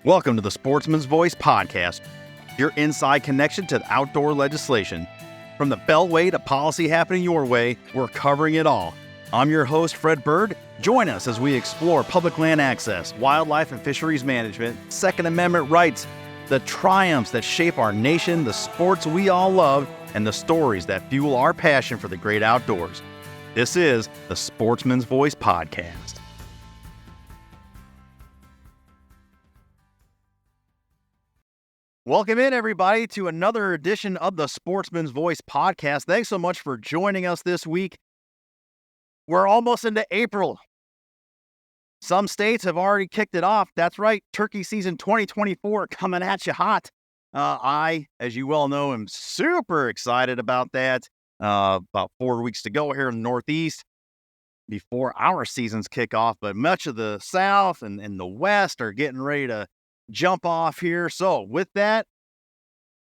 Welcome to the Sportsman's Voice podcast, your inside connection to outdoor legislation. From the Beltway to policy happening your way, we're covering it all. I'm your host, Fred Bird. Join us as we explore public land access, wildlife and fisheries management, Second Amendment rights, the triumphs that shape our nation, the sports we all love, and the stories that fuel our passion for the great outdoors. This is the Sportsman's Voice podcast. Welcome in, everybody, to another edition of the Sportsman's Voice podcast. Thanks so much for joining us this week. We're almost into April. Some states have already kicked it off. That's right, turkey season 2024 coming at you hot. I, as you well know, am super excited about that. About 4 weeks to go here in the Northeast before our seasons kick off, but much of the South and the West are getting ready to jump off here. So with that,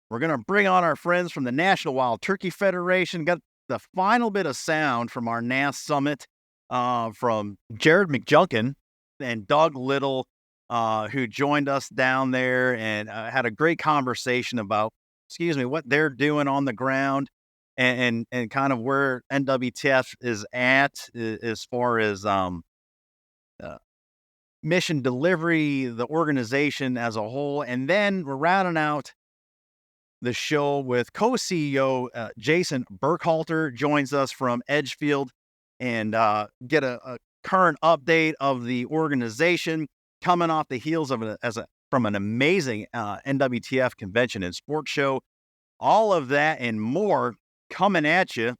we're going to bring on our friends from the National Wild Turkey Federation. Got the final bit of sound from our NAS summit from Jared McJunkin and Doug Little, who joined us down there and had a great conversation about, what they're doing on the ground and kind of where NWTF is at as far as mission delivery, the organization as a whole. And then we're rounding out the show with co-CEO Jason Burckhalter joins us from Edgefield and get a current update of the organization coming off the heels of from an amazing NWTF convention and sports show. All of that and more coming at you.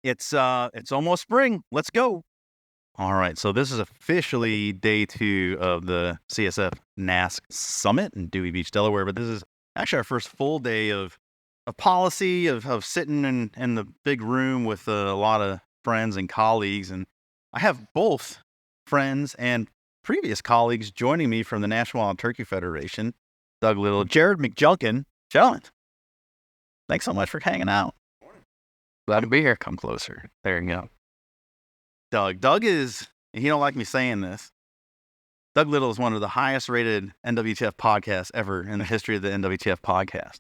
It's almost spring. Let's go. All right, so this is officially day 2 of the CSF NASC Summit in Dewey Beach, Delaware, but this is actually our first full day of policy, of sitting in the big room with a lot of friends and colleagues, and I have both friends and previous colleagues joining me from the National Wild Turkey Federation, Doug Little, Jared McJunkin. Gentlemen, thanks so much for hanging out. Glad to be here. Come closer. There you go. Doug is, and he don't like me saying this, Doug Little is one of the highest rated NWTF podcasts ever in the history of the NWTF podcast.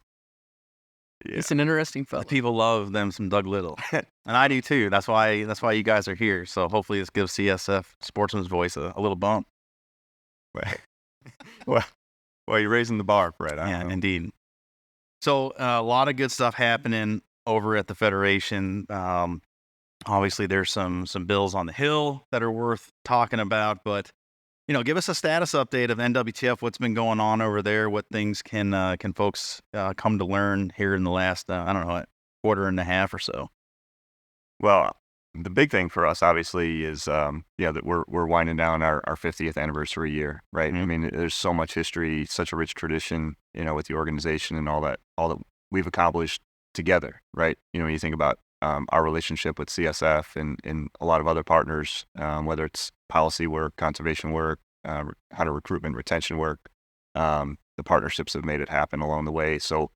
Yeah. It's an interesting fellow. People love them some Doug Little. And I do too. That's why you guys are here. So hopefully this gives CSF Sportsman's Voice a little bump. Well, you're raising the bar, Fred. Yeah, indeed. So a lot of good stuff happening over at the Federation. Obviously, there's some bills on the Hill that are worth talking about, but give us a status update of NWTF. What's been going on over there? What things can folks come to learn here in the last quarter and a half or so? Well, the big thing for us, obviously, is that we're winding down our 50th anniversary year, right? Mm-hmm. I mean, there's so much history, such a rich tradition, with the organization and all that we've accomplished together, right? When you think about our relationship with CSF and a lot of other partners, whether it's policy work, conservation work, hunter recruitment, retention work, the partnerships have made it happen along the way. So,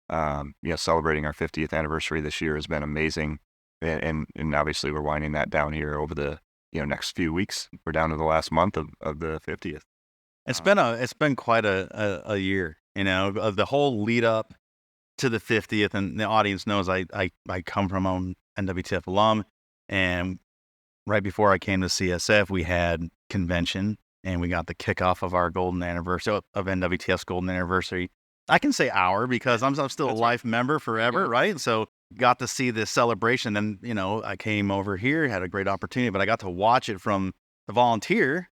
celebrating our 50th anniversary this year has been amazing. And obviously we're winding that down here over the, next few weeks. We're down to the last month of the 50th. It's been quite a year, of the whole lead up to the 50th, and the audience knows I come from an NWTF alum, and right before I came to CSF, we had convention, and we got the kickoff of our golden anniversary, of NWTF's golden anniversary. I can say our because I'm still a life member forever, right? So got to see this celebration, and I came over here, had a great opportunity, but I got to watch it from the volunteer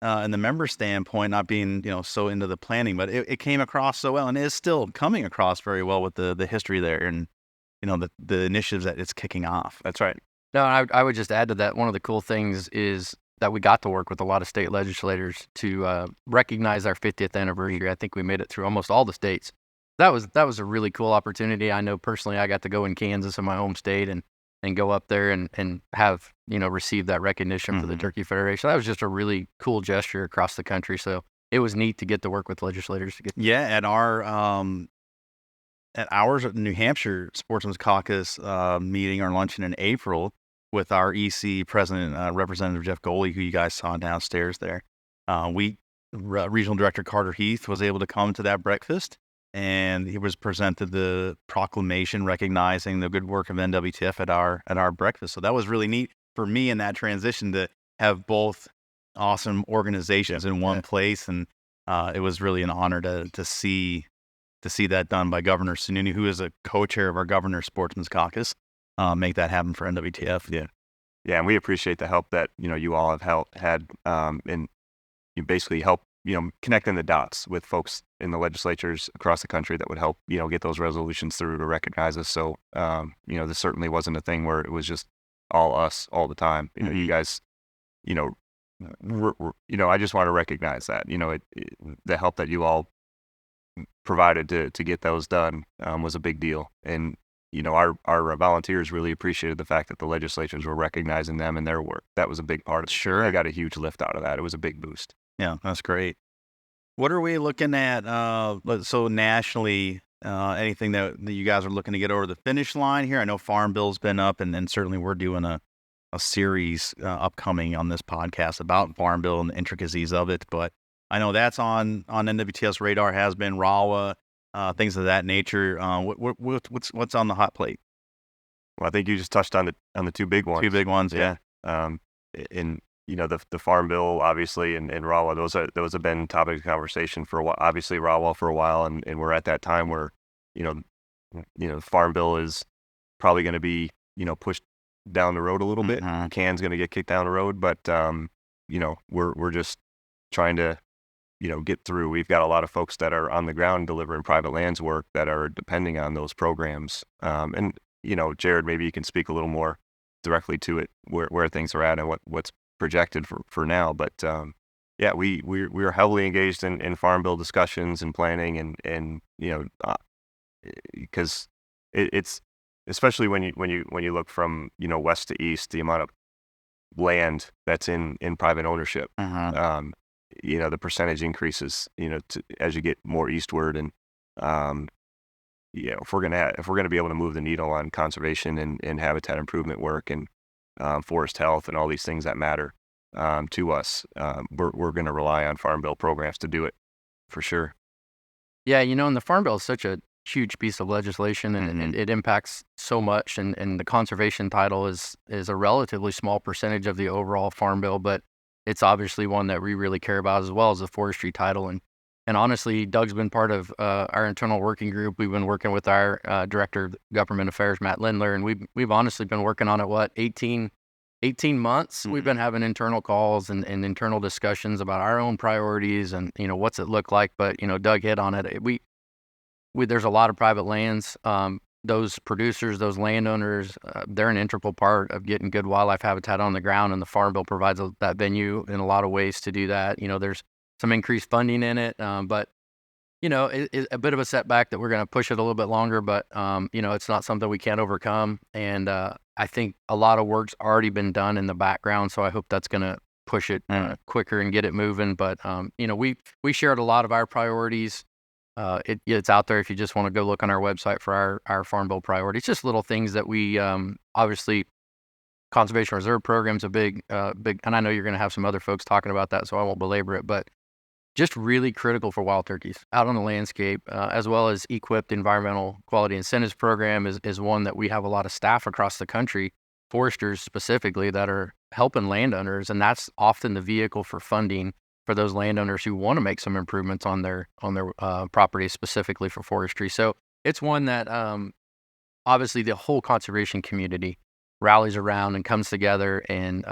and the member standpoint, not being, so into the planning, but it came across so well and is still coming across very well with the history there and, the initiatives that it's kicking off. That's right. No, I would just add to that. One of the cool things is that we got to work with a lot of state legislators to recognize our 50th anniversary. I think we made it through almost all the states. That was a really cool opportunity. I know personally I got to go in Kansas, in my home state, and go up there and have, receive that recognition for the Turkey Federation. That was just a really cool gesture across the country. So it was neat to get to work with legislators. At ours at New Hampshire Sportsman's Caucus meeting or luncheon in April with our EC president, Representative Jeff Goley, who you guys saw downstairs there. We Regional Director Carter Heath was able to come to that breakfast, and he was presented the proclamation recognizing the good work of NWTF at our breakfast. So that was really neat for me in that transition to have both awesome organizations in one place, and it was really an honor to see that done by Governor Sununu, who is a co-chair of our Governor's Sportsman's Caucus, make that happen for NWTF. Yeah, and we appreciate the help that you all have had, and you basically help connecting the dots with folks in the legislatures across the country that would help get those resolutions through to recognize us. So this certainly wasn't a thing where it was just all us all the time. You guys, I just want to recognize that the help that you all provided to get those done was a big deal, and our volunteers really appreciated the fact that the legislatures were recognizing them and their work. That was a big part of it. Sure. I got a huge lift out of that. It was a big boost. Yeah, that's great. What are we looking at? So nationally, anything that you guys are looking to get over the finish line here? I know Farm Bill's been up, and certainly we're doing a series upcoming on this podcast about Farm Bill and the intricacies of it. But I know that's on NWTF's radar, has been RAWA, things of that nature. What's on the hot plate? Well, I think you just touched on the two big ones. Two big ones, yeah. In the Farm Bill, obviously, and RAWA, those have been topics of conversation for a while. Obviously, RAWA for a while, and we're at that time where the Farm Bill is probably going to be pushed down the road a little bit. Can's going to get kicked down the road, but we're just trying to get through. We've got a lot of folks that are on the ground delivering private lands work that are depending on those programs. And Jared, maybe you can speak a little more directly to it, where things are at and what's projected for now. But we're heavily engaged in Farm Bill discussions and planning, and because it's especially when you look from west to east, the amount of land that's in private ownership. The percentage increases as you get more eastward, and if we're gonna be able to move the needle on conservation and habitat improvement work and forest health and all these things that matter to us, we're going to rely on Farm Bill programs to do it for sure. Yeah, and the Farm Bill is such a huge piece of legislation, and it impacts so much, and the conservation title is a relatively small percentage of the overall Farm Bill, but it's obviously one that we really care about, as well as the forestry title. And honestly, Doug's been part of our internal working group. We've been working with our Director of Government Affairs, Matt Lindler, and we've honestly been working on it, 18 months. We've been having internal calls and internal discussions about our own priorities and, what's it look like. But, Doug hit on it. There's a lot of private lands. Those producers, those landowners, they're an integral part of getting good wildlife habitat on the ground, and the Farm Bill provides that venue in a lot of ways to do that. There's some increased funding in it, but it's a bit of a setback that we're going to push it a little bit longer, but it's not something we can't overcome. And I think a lot of work's already been done in the background, so I hope that's going to push it quicker and get it moving. But we shared a lot of our priorities. It's out there if you just want to go look on our website for our Farm Bill priorities. Just little things that we obviously, Conservation Reserve Program's a big, and I know you're going to have some other folks talking about that, so I won't belabor it, but just really critical for wild turkeys out on the landscape, as well as equipped Environmental Quality Incentives Program is one that we have a lot of staff across the country, foresters specifically, that are helping landowners, and that's often the vehicle for funding for those landowners who want to make some improvements on their property, specifically for forestry. So it's one that obviously the whole conservation community rallies around and comes together and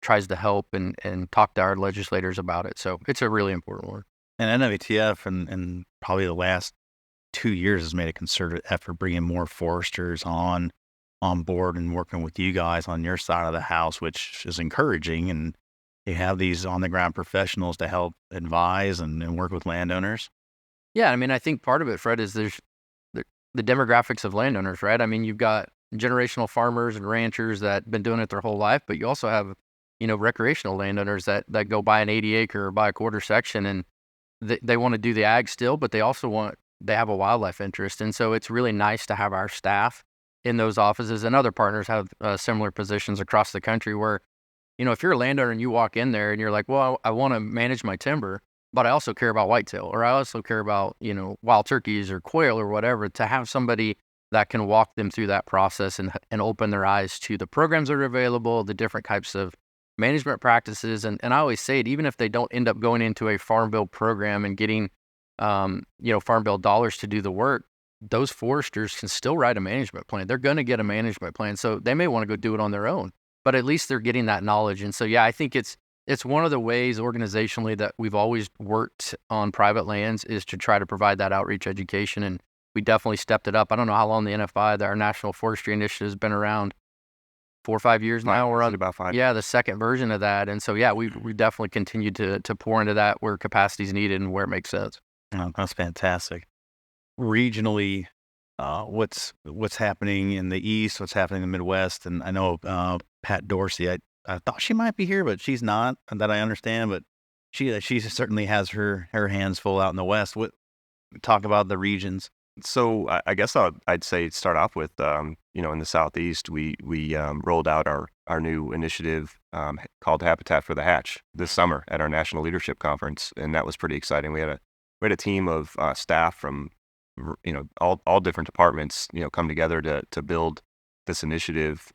tries to help and talk to our legislators about it. So it's a really important one. And NWTF and probably the last 2 years has made a concerted effort bringing more foresters on board and working with you guys on your side of the house, which is encouraging. And you have these on-the-ground professionals to help advise and work with landowners. Yeah, I mean, I think part of it, Fred, is there's the demographics of landowners, right? I mean, you've got generational farmers and ranchers that been doing it their whole life, but you also have, recreational landowners that go buy an 80-acre or buy a quarter section, and they want to do the ag still, but they also they have a wildlife interest. And so it's really nice to have our staff in those offices, and other partners have similar positions across the country where, if you're a landowner and you walk in there and you're like, well, I want to manage my timber, but I also care about whitetail, or I also care about, wild turkeys or quail or whatever, to have somebody that can walk them through that process and open their eyes to the programs that are available, the different types of management practices. And I always say it, even if they don't end up going into a farm bill program and getting, farm bill dollars to do the work, those foresters can still write a management plan. They're going to get a management plan. So they may want to go do it on their own, but at least they're getting that knowledge. And so, yeah, I think it's one of the ways organizationally that we've always worked on private lands, is to try to provide that outreach education. And we definitely stepped it up. I don't know how long the NFI, our National Forestry Initiative, has been around. 4 or 5 years now. We're on about 5. Yeah, the second version of that. And so, yeah, we definitely continue to pour into that where capacity is needed and where it makes sense. Oh, that's fantastic. Regionally, what's happening in the East, what's happening in the Midwest? And I know Pat Dorsey, I thought she might be here, but she's not, that I understand. But she certainly has her hands full out in the West. Talk about the regions. So I guess I'd say start off with, in the Southeast, we rolled out our new initiative called Habitat for the Hatch this summer at our National Leadership Conference, and that was pretty exciting. We had a team of staff from all different departments come together to build this initiative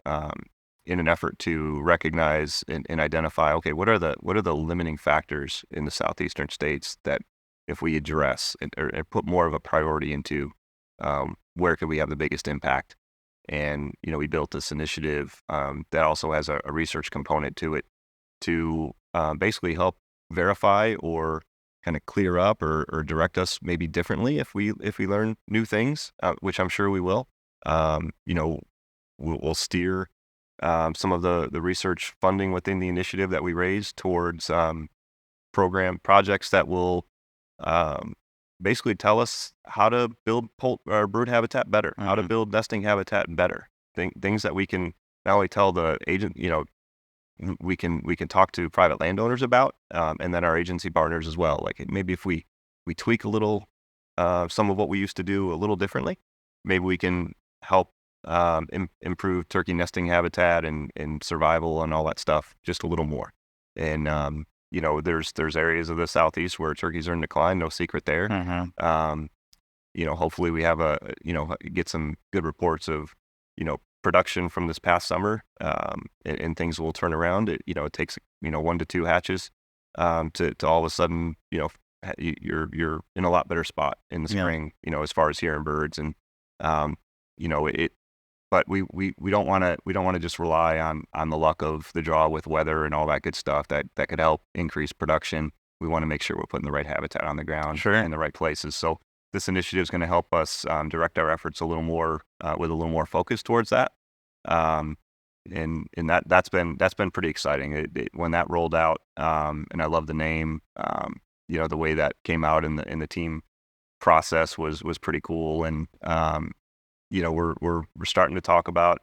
in an effort to recognize and identify, okay, what are the limiting factors in the southeastern states that, if we address or put more of a priority into, where could we have the biggest impact? And, we built this initiative that also has a research component to it to basically help verify or kind of clear up or direct us maybe differently if we learn new things, which I'm sure we will. We'll steer some of the research funding within the initiative that we raise towards program projects that will basically tell us how to build brood habitat better, how to build nesting habitat better. Things that we can not only tell the agent, we can talk to private landowners about, and then our agency partners as well. Like maybe if we tweak a little, some of what we used to do a little differently, maybe we can help improve turkey nesting habitat and survival and all that stuff just a little more. And there's areas of the Southeast where turkeys are in decline, no secret there. Hopefully we have get some good reports of, production from this past summer, and things will turn around. It takes, 1 to 2 hatches, to all of a sudden, you're in a lot better spot in the spring, as far as hearing birds. And, but we don't want to just rely on the luck of the draw with weather and all that good stuff that could help increase production. We want to make sure we're putting the right habitat on the ground in the right places. So this initiative is going to help us direct our efforts a little more with a little more focus towards that. And that's been pretty exciting. When that rolled out, and I love the name. The way that came out in the team process was pretty cool. And we're starting to talk about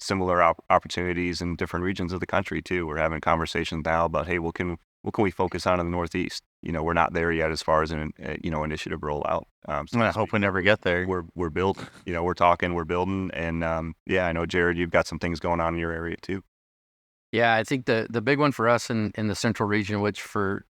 similar opportunities in different regions of the country too. We're having conversations now about, hey, what can we focus on in the Northeast? We're not there yet as far as an initiative rollout. So I hope we never get there. We're building. We're talking. We're building. And I know, Jared, you've got some things going on in your area too. Yeah, I think the big one for us in the central region, which for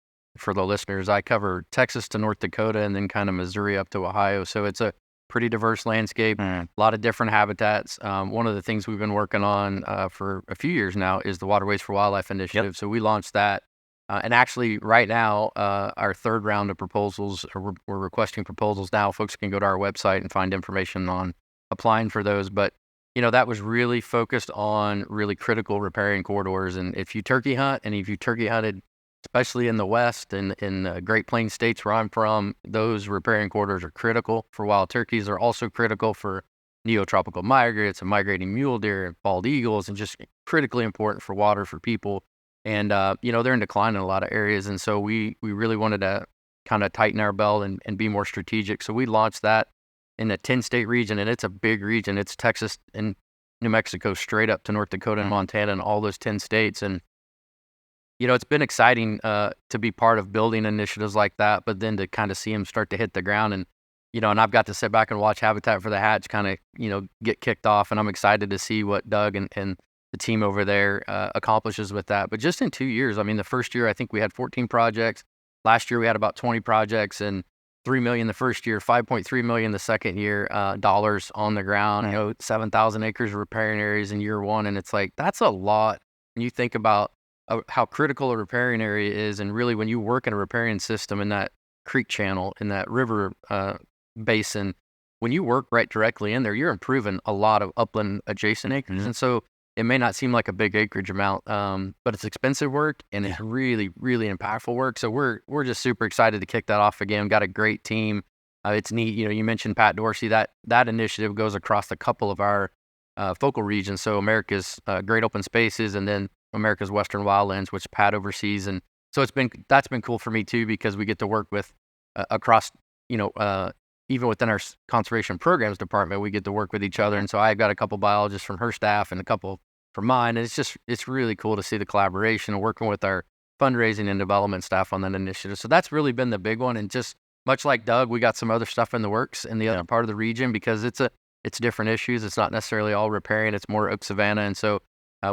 the listeners, I cover Texas to North Dakota and then kind of Missouri up to Ohio. So it's a pretty diverse landscape, a lot of different habitats. One of the things we've been working on for a few years now is the Waterways for Wildlife Initiative. So we launched that. And actually, right now, our third round of proposals, we're requesting proposals now. Folks can go to our website and find information on applying for those. But, that was really focused on really critical riparian corridors. And if you turkey hunt, and if you turkey hunted, especially in the West and in the Great Plains states where I'm from, those riparian corridors are critical for wild turkeys. They're also critical for neotropical migrants and migrating mule deer and bald eagles, and just critically important for water for people. And, they're in decline in a lot of areas. And so we really wanted to kind of tighten our belt and be more strategic. So we launched that in a 10-state region, and it's a big region. It's Texas and New Mexico straight up to North Dakota and Montana and all those 10 states. And, it's been exciting to be part of building initiatives like that, but then to kind of see them start to hit the ground. And, and I've got to sit back and watch Habitat for the Hatch kind of, get kicked off. And I'm excited to see what Doug and the team over there accomplishes with that. But just in 2 years, I mean, the first year, I think we had 14 projects. last year we had about 20 projects and $3 million the first year, $5.3 million the second year, dollars on the ground. 7,000 acres of riparian areas in year one, and it's like that's a lot. When you think about how critical a riparian area is, and really when you work in a riparian system in that creek channel, in that river basin, when you work right directly in there, you're improving a lot of upland adjacent acres. And so it may not seem like a big acreage amount, but it's expensive work and it's really, really impactful work. So we're just super excited to kick that off again. Got a great team. It's neat. You mentioned Pat Dorsey. That initiative goes across a couple of our focal regions. So America's Great Open Spaces, and then America's Western Wildlands, which Pat oversees. And so that's been cool for me too, because we get to work with across, even within our conservation programs department, we get to work with each other. And so I've got a couple biologists from her staff and a couple from mine. And it's really cool to see the collaboration and working with our fundraising and development staff on that initiative. So that's really been the big one. And just much like Doug, we got some other stuff in the works in the other part of the region, because it's different issues. It's not necessarily all riparian. It's more oak savanna. And so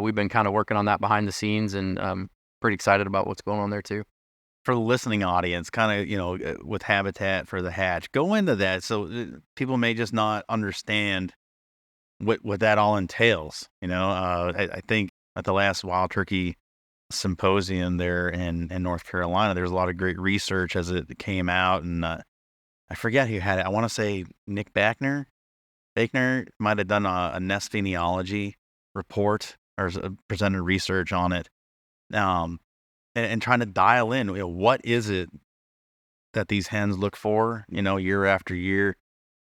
we've been kind of working on that behind the scenes, and pretty excited about what's going on there too. For the listening audience, kind of, with Habitat for the Hatch, go into that. So people may just not understand what that all entails. I think at the last Wild Turkey Symposium there in North Carolina, there was a lot of great research as it came out. And I forget who had it. I want to say Nick Bachner might have done a nest phenology report or presented research on it. And trying to dial in, what is it that these hens look for, year after year.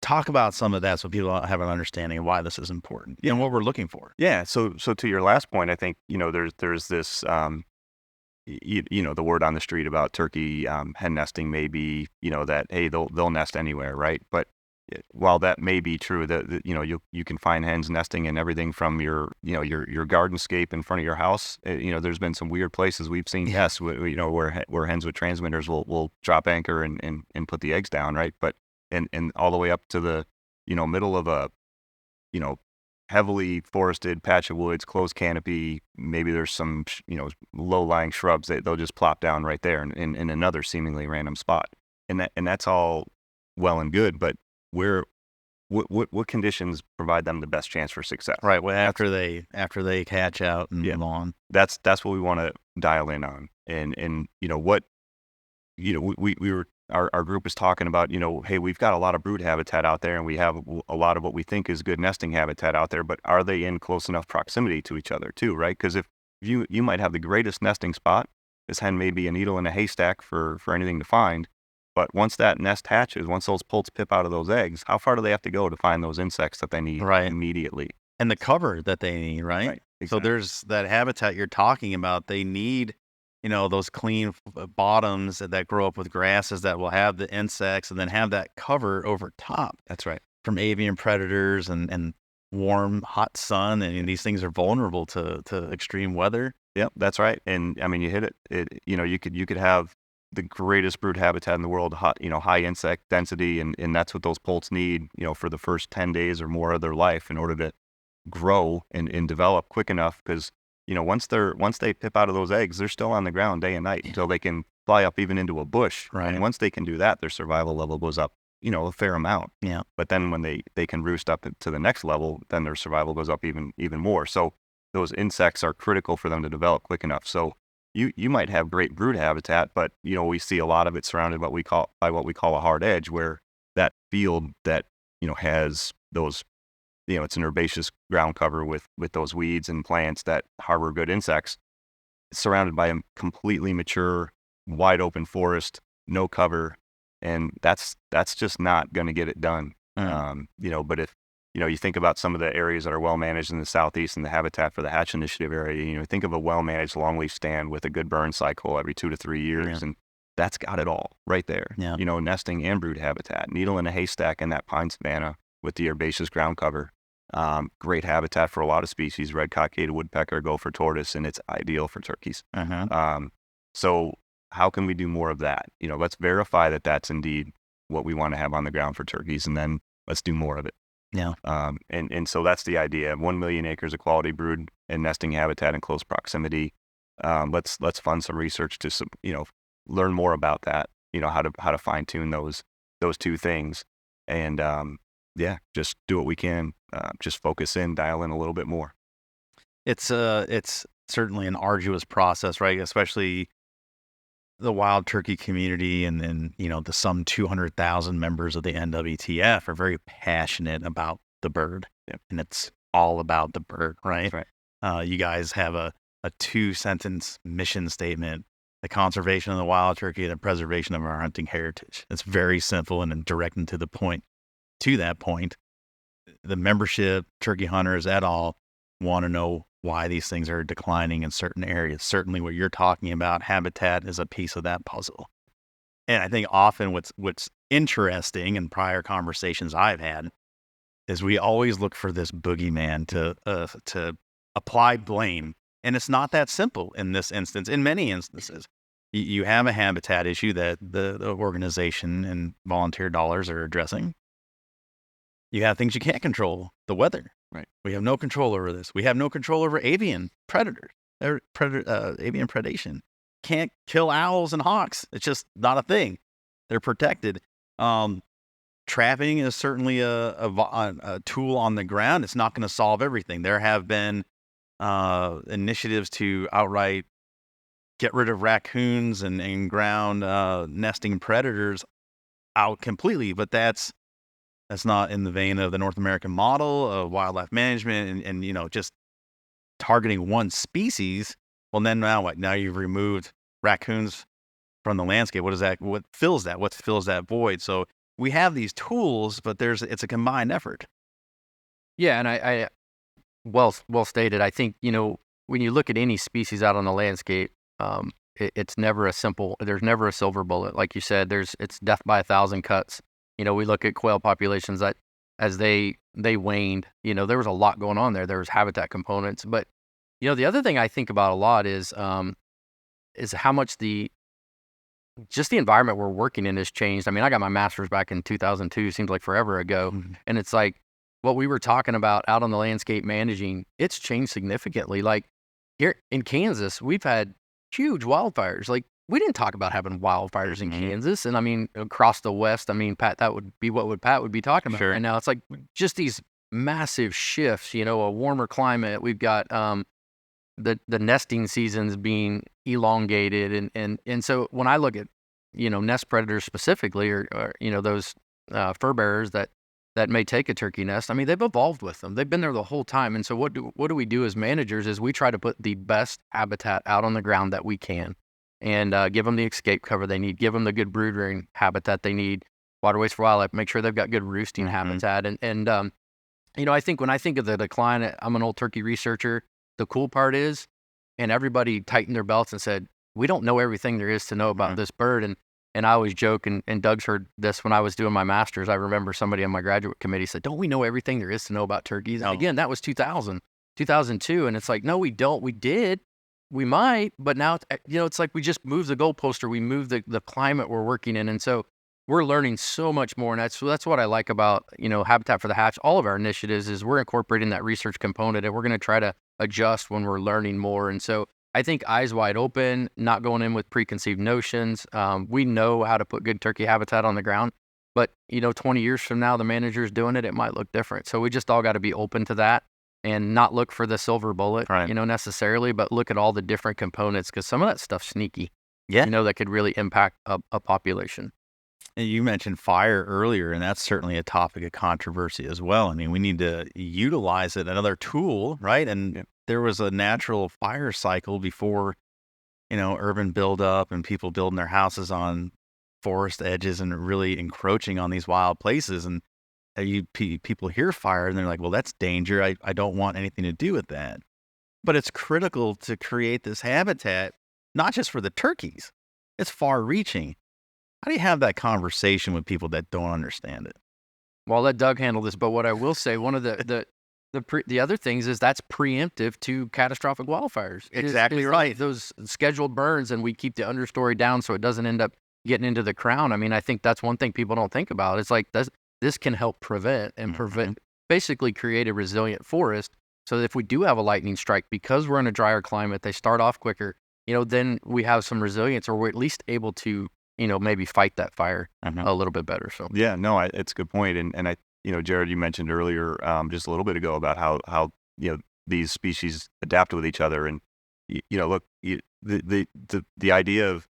Talk about some of that so people have an understanding of why this is important and what we're looking for. Yeah. So to your last point, I think, there's this, the word on the street about turkey hen nesting may be, that, hey, they'll nest anywhere, right? But while that may be true, that you can find hens nesting in everything from your gardenscape in front of your house. There's been some weird places we've seen, where hens with transmitters will drop anchor and put the eggs down, right? But and all the way up to the middle of a heavily forested patch of woods, closed canopy. Maybe there's some low-lying shrubs that they'll just plop down right there in another seemingly random spot, and that's all well and good, but what conditions provide them the best chance for success? Right. Well, after they hatch out and move on. That's what we want to dial in on. And what we were our group is talking about, hey, we've got a lot of brood habitat out there, and we have a lot of what we think is good nesting habitat out there, but are they in close enough proximity to each other too, right? Because if you might have the greatest nesting spot, this hen may be a needle in a haystack for anything to find. But once that nest hatches, once those poults pip out of those eggs, how far do they have to go to find those insects that they need immediately? And the cover that they need, right? Exactly. So there's that habitat you're talking about. They need, those clean bottoms that grow up with grasses that will have the insects and then have that cover over top. That's right. From avian predators and warm, hot sun. And these things are vulnerable to extreme weather. Yep, that's right. And I mean, you hit it. You could have the greatest brood habitat in the world, high insect density, and that's what those poults need, for the first 10 days or more of their life in order to grow and develop quick enough. Because, once they pip out of those eggs, they're still on the ground day and night until they can fly up even into a bush. Right. And once they can do that, their survival level goes up, a fair amount. Yeah. But then when they can roost up to the next level, then their survival goes up even more. So those insects are critical for them to develop quick enough. So you might have great brood habitat, but we see a lot of it surrounded by what we call a hard edge, where that field that has those, it's an herbaceous ground cover with those weeds and plants that harbor good insects. It's surrounded by a completely mature, wide open forest, no cover, and that's just not going to get it done. But if you think about some of the areas that are well managed in the southeast and the Habitat for the Hatch initiative area, think of a well managed longleaf stand with a good burn cycle every 2 to 3 years, and that's got it all right there. Yeah. Nesting and brood habitat, needle in a haystack in that pine savanna with the herbaceous ground cover. Great habitat for a lot of species, red cockaded woodpecker, gopher tortoise, and it's ideal for turkeys. So how can we do more of that? Let's verify that that's indeed what we want to have on the ground for turkeys, and then let's do more of it. Yeah. And so that's the idea. 1 million acres of quality brood and nesting habitat in close proximity. Let's fund some research to learn more about that, how to fine tune those two things, and just do what we can, just focus in, dial in a little bit more. It's certainly an arduous process, right? Especially the wild turkey community and the some 200,000 members of the NWTF are very passionate about the bird. Yep. And it's all about the bird, right? That's right. You guys have a 2-sentence mission statement: the conservation of the wild turkey and the preservation of our hunting heritage. It's very simple and direct and to the point. To that point, the membership, turkey hunters et al. Want to know why these things are declining in certain areas. Certainly what you're talking about, habitat, is a piece of that puzzle. And I think often what's interesting in prior conversations I've had is we always look for this boogeyman to apply blame. And it's not that simple in this instance. In many instances, you have a habitat issue that the organization and volunteer dollars are addressing. You have things you can't control, the weather. Right. We have no control over this. We have no control over avian predators, avian predation. Can't kill owls and hawks. It's just not a thing. They're protected. Trapping is certainly a tool on the ground. It's not going to solve everything. There have been initiatives to outright get rid of raccoons and ground nesting predators out completely, but that's not in the vein of the North American model of wildlife management and just targeting one species. Well, then now what? Now you've removed raccoons from the landscape. What is that? What fills that? What fills that void? So we have these tools, but it's a combined effort. Yeah, and I well stated. I think, when you look at any species out on the landscape, it's never a simple. There's never a silver bullet, like you said. It's death by 1,000 cuts. We look at quail populations that as they waned, there was a lot going on there. There was habitat components. But, the other thing I think about a lot is how much the environment we're working in has changed. I mean, I got my master's back in 2002, seems like forever ago. Mm-hmm. And it's like what we were talking about out on the landscape managing, it's changed significantly. Like here in Kansas, we've had huge wildfires. Like, we didn't talk about having wildfires in Kansas. And I mean, across the West, I mean, Pat, that would be what Pat would be talking about. Sure. Right now. It's like just these massive shifts, a warmer climate. We've got the nesting seasons being elongated. And so when I look at, nest predators specifically, or those fur bearers that may take a turkey nest, I mean, they've evolved with them. They've been there the whole time. And so what do we do as managers is we try to put the best habitat out on the ground that we can. And give them the escape cover they need, give them the good brood rearing habitat they need, waterways for wildlife, make sure they've got good roosting habitat. And I think when I think of the decline, I'm an old turkey researcher. The cool part is, and everybody tightened their belts and said, we don't know everything there is to know about this bird. And I always joke, and Doug's heard this when I was doing my master's. I remember somebody on my graduate committee said, don't we know everything there is to know about turkeys? And again, that was 2002. And it's like, no, we don't. We did. We might, but now, it's like we just moved the goalpost, or we moved the climate we're working in. And so we're learning so much more. And that's what I like about, Habitat for the Hatch. All of our initiatives is we're incorporating that research component, and we're going to try to adjust when we're learning more. And so I think eyes wide open, not going in with preconceived notions. We know how to put good turkey habitat on the ground, but 20 years from now, the manager's doing it, it might look different. So we just all got to be open to that. And not look for the silver bullet, right, necessarily, but look at all the different components, because some of that stuff's sneaky, yeah, that could really impact a population. And you mentioned fire earlier, and that's certainly a topic of controversy as well. I mean, we need to utilize it, another tool, right? And there was a natural fire cycle before, urban buildup and people building their houses on forest edges and really encroaching on these wild places. And people hear fire and they're like, well, that's danger. I don't want anything to do with that. But it's critical to create this habitat, not just for the turkeys. It's far reaching. How do you have that conversation with people that don't understand it? Well, I'll let Doug handle this, but what I will say, one of the other things is that's preemptive to catastrophic wildfires. Exactly right. Those scheduled burns, and we keep the understory down so it doesn't end up getting into the crown. I mean, I think that's one thing people don't think about. It's like this can help prevent, basically create a resilient forest, so that if we do have a lightning strike, because we're in a drier climate, they start off quicker. then we have some resilience, or we're at least able to, maybe fight that fire a little bit better. So yeah, no, it's a good point. And I, Jared, you mentioned earlier, just a little bit ago about how these species adapt with each other. And look, the idea of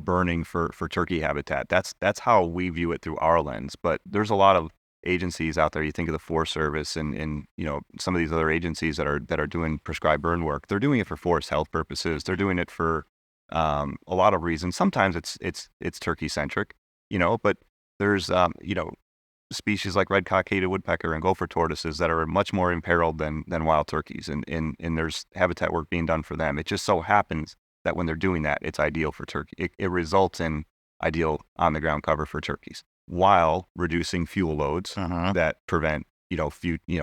burning for turkey habitat, that's how we view it through our lens. But there's a lot of agencies out there. You think of the Forest Service and some of these other agencies that are doing prescribed burn work. They're doing it for forest health purposes. They're doing it for a lot of reasons. Sometimes it's turkey centric, but there's species like red cockaded woodpecker and gopher tortoises that are much more imperiled than wild turkeys, and there's habitat work being done for them. It just so happens that when they're doing that, it's ideal for turkey. It results in ideal on the ground cover for turkeys, while reducing fuel loads that prevent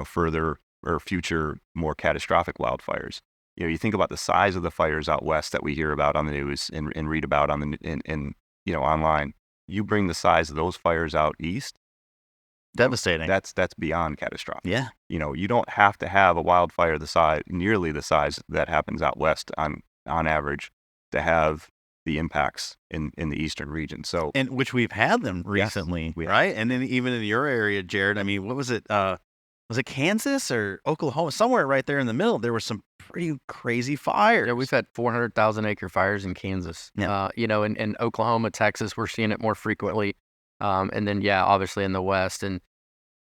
further or future more catastrophic wildfires. You think about the size of the fires out west that we hear about on the news and read about on the online. You bring the size of those fires out east, devastating. That's beyond catastrophic. Yeah. You don't have to have a wildfire nearly the size that happens out west on average to have the impacts in the eastern region. So, and which we've had them recently, yes, right? And then even in your area, Jared, I mean, what was it? Was it Kansas or Oklahoma? Somewhere right there in the middle, there were some pretty crazy fires. Yeah, we've had 400,000 acre fires in Kansas. Yeah. In Oklahoma, Texas, we're seeing it more frequently. And then, yeah, obviously in the West. And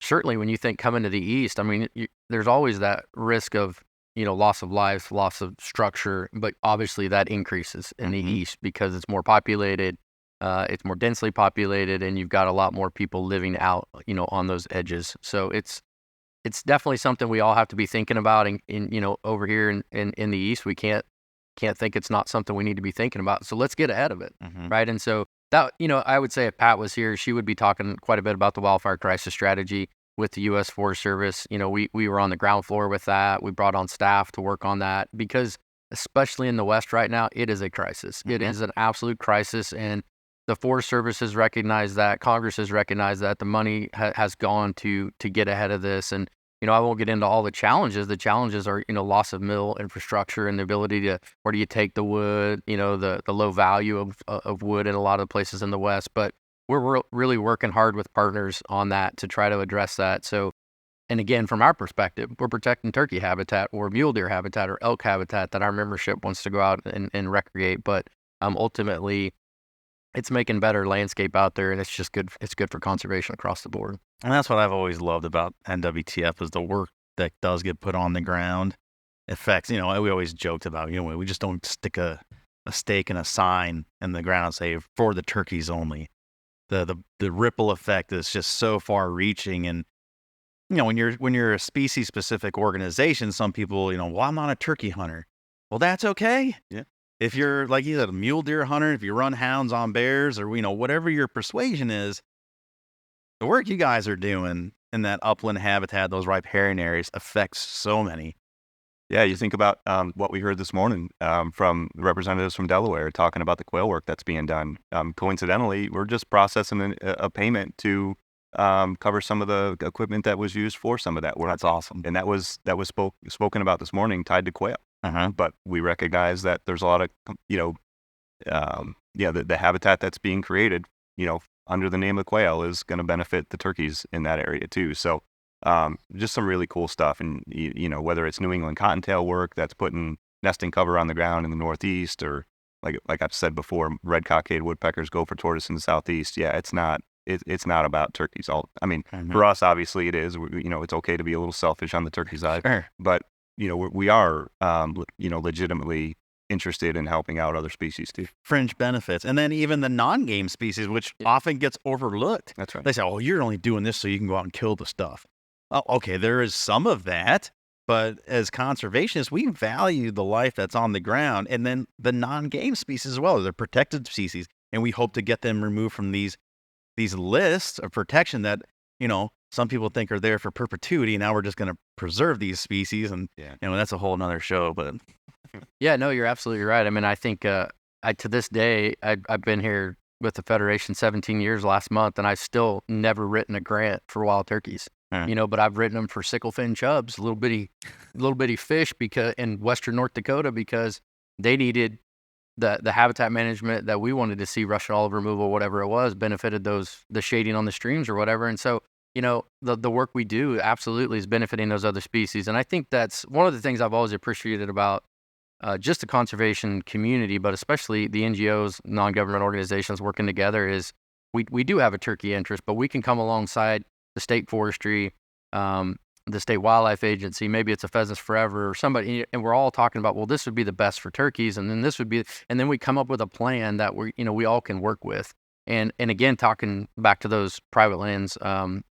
certainly when you think coming to the East, I mean, there's always that risk of, loss of lives, loss of structure, but obviously that increases in the East because it's more populated, it's more densely populated, and you've got a lot more people living out, on those edges. So it's definitely something we all have to be thinking about. In over here in the East, we can't think it's not something we need to be thinking about. So let's get ahead of it, right? And so that, I would say if Pat was here, she would be talking quite a bit about the wildfire crisis strategy with the U.S. Forest Service. We were on the ground floor with that. We brought on staff to work on that because, especially in the West right now, it is a crisis. It is an absolute crisis, and the Forest Service has recognized that. Congress has recognized that. The money has gone to get ahead of this, and I won't get into all the challenges. The challenges are, loss of mill infrastructure and the ability to, where do you take the wood, the low value of wood in a lot of places in the West. But we're really working hard with partners on that to try to address that. So, and again, from our perspective, we're protecting turkey habitat or mule deer habitat or elk habitat that our membership wants to go out and recreate. But ultimately, it's making better landscape out there, and it's just good. It's good for conservation across the board. And that's what I've always loved about NWTF is the work that does get put on the ground. Affects, we always joked about, we just don't stick a stake and a sign in the ground and say for the turkeys only. The ripple effect is just so far reaching. And, when you're a species specific organization, some people, well, I'm not a turkey hunter. Well, that's okay. Yeah. If you're, like you said, a mule deer hunter, if you run hounds on bears or, whatever your persuasion is, the work you guys are doing in that upland habitat, those riparian areas, affects so many. Yeah, you think about what we heard this morning from representatives from Delaware talking about the quail work that's being done. Coincidentally, we're just processing a payment to cover some of the equipment that was used for some of that work. That's awesome. And that was spoken about this morning, tied to quail. But we recognize that there's a lot of the habitat that's being created, under the name of quail is going to benefit the turkeys in that area too. So just some really cool stuff. And, whether it's New England cottontail work that's putting nesting cover on the ground in the Northeast, or like I've said before, red cockaded woodpeckers, gopher tortoise in the Southeast. Yeah, it's not about turkeys. For us, obviously it is, it's okay to be a little selfish on the turkey side, sure. But, we are, legitimately interested in helping out other species too. Fringe benefits. And then even the non-game species, which often gets overlooked. That's right. They say, oh, you're only doing this so you can go out and kill the stuff. Oh, okay, there is some of that, but as conservationists, we value the life that's on the ground, and then the non-game species as well. They're protected species, and we hope to get them removed from these lists of protection that, some people think are there for perpetuity. Now we're just going to preserve these species, and that's a whole nother show. But yeah, no, you're absolutely right. I mean, I think to this day, I've been here with the Federation 17 years last month, and I've still never written a grant for wild turkeys. But I've written them for sickle fin chubs, little bitty fish, because in western North Dakota, because they needed the habitat management that we wanted to see, Russian olive removal, whatever it was, benefited the shading on the streams or whatever. And so, the work we do absolutely is benefiting those other species. And I think that's one of the things I've always appreciated about just the conservation community, but especially the NGOs, non-government organizations working together, is we do have a turkey interest, but we can come alongside the state forestry, the state wildlife agency, maybe it's a Pheasants Forever or somebody, and we're all talking about, well, this would be the best for turkeys, and then this would be, and then we come up with a plan that we all can work with. And again, talking back to those private lands,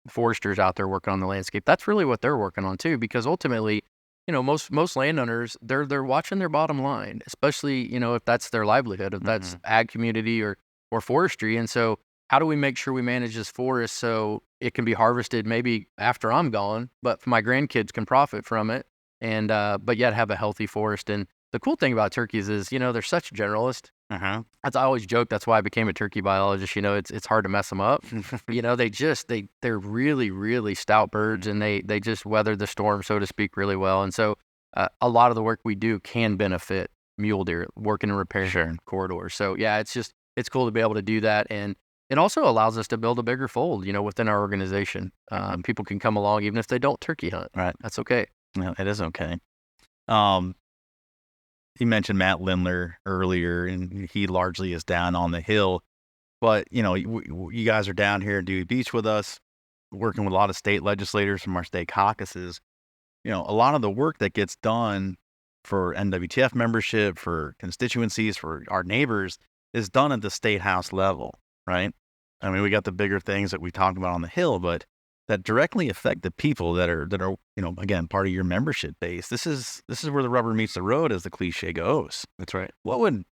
foresters out there working on the landscape, that's really what they're working on too, because ultimately, most landowners, they're watching their bottom line, especially, if that's their livelihood, if that's ag community or forestry. And so how do we make sure we manage this forest so it can be harvested maybe after I'm gone, but my grandkids can profit from it, and but yet have a healthy forest? And the cool thing about turkeys is, they're such generalists. As I always joke, that's why I became a turkey biologist. It's hard to mess them up. They're really, really stout birds, and they just weather the storm, so to speak, really well. And so a lot of the work we do can benefit mule deer working in riparian corridors. So yeah, it's cool to be able to do that. And it also allows us to build a bigger fold, within our organization. People can come along even if they don't turkey hunt. Right. That's okay. No, it is okay. You mentioned Matt Lindler earlier, and he largely is down on the Hill. But, you guys are down here in Dewey Beach with us, working with a lot of state legislators from our state caucuses. A lot of the work that gets done for NWTF membership, for constituencies, for our neighbors, is done at the state house level, right? I mean, we got the bigger things that we talked about on the Hill, but that directly affect the people that are again, part of your membership base. This is where the rubber meets the road, as the cliche goes. That's right. And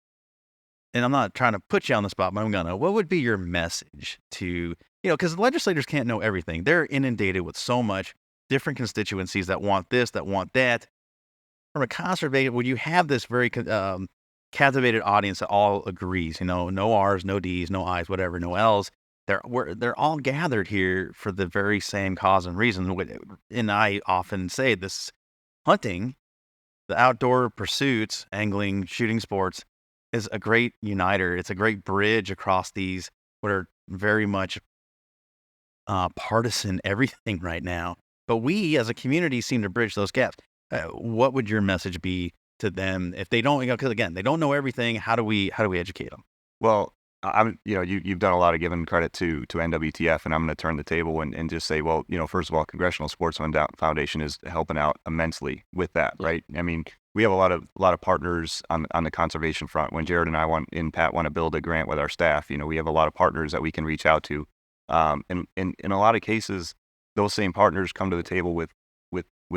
I'm not trying to put you on the spot, but what would be your message to, because legislators can't know everything. They're inundated with so much different constituencies that want this, that want that. From a conservative, when you have this very captivated audience that all agrees, no R's, no D's, no I's, whatever, no L's. They're all gathered here for the very same cause and reason. And I often say this: hunting, the outdoor pursuits, angling, shooting sports, is a great uniter. It's a great bridge across these what are very much partisan everything right now. But we, as a community, seem to bridge those gaps. What would your message be to them if they don't? Because again, they don't know everything. How do we educate them? Well, you've done a lot of giving credit to NWTF, and I'm going to turn the table and just say, well, first of all, Congressional Sportsman Foundation is helping out immensely with that, right? I mean, we have a lot of partners on the conservation front. When Jared and I want to build a grant with our staff, we have a lot of partners that we can reach out to. And in a lot of cases, those same partners come to the table with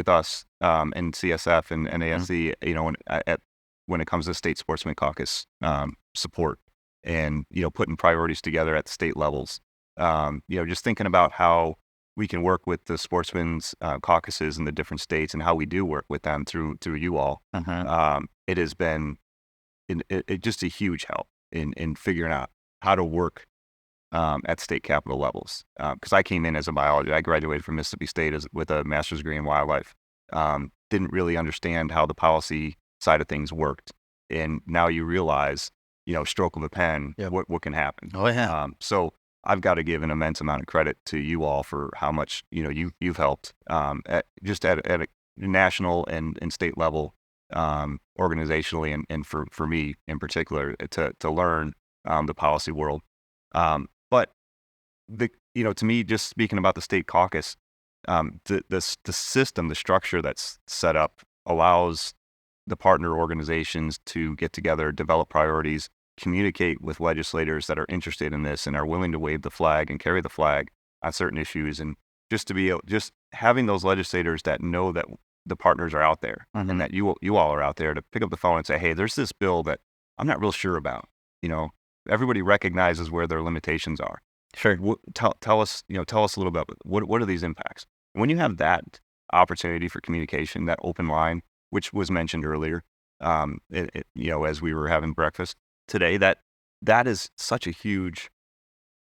us and CSF and NASC, when it comes to state sportsman caucus support. And, putting priorities together at the state levels, just thinking about how we can work with the sportsmen's caucuses in the different states and how we do work with them through you all. It has been just a huge help in figuring out how to work at state capital levels. Because I came in as a biologist. I graduated from Mississippi State with a master's degree in wildlife. Didn't really understand how the policy side of things worked. And now you realize, stroke of a pen, what can happen. Oh, yeah. So I've got to give an immense amount of credit to you all for how much, you've helped at a national and state level, organizationally, and for me in particular to learn the policy world. But to me, just speaking about the state caucus, the system, the structure that's set up allows the partner organizations to get together, develop priorities, communicate with legislators that are interested in this and are willing to wave the flag and carry the flag on certain issues. And just having those legislators that know that the partners are out there and that you all are out there to pick up the phone and say, hey, there's this bill that I'm not real sure about. Everybody recognizes where their limitations are. Sure. Tell us a little bit, what are these impacts? And when you have that opportunity for communication, that open line, which was mentioned earlier, as we were having breakfast today, that is such a huge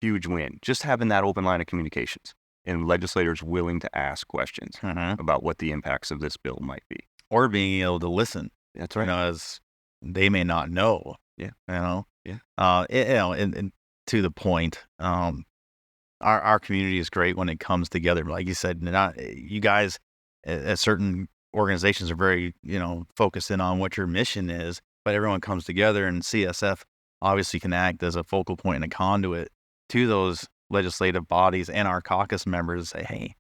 win. Just having that open line of communications and legislators willing to ask questions about what the impacts of this bill might be. Or being able to listen. That's right. As they may not know. Yeah. You know, and to the point, our community is great when it comes together. Like you said, you guys at certain organizations are very, focused in on what your mission is, but everyone comes together, and CSF obviously can act as a focal point and a conduit to those legislative bodies and our caucus members to say, hey,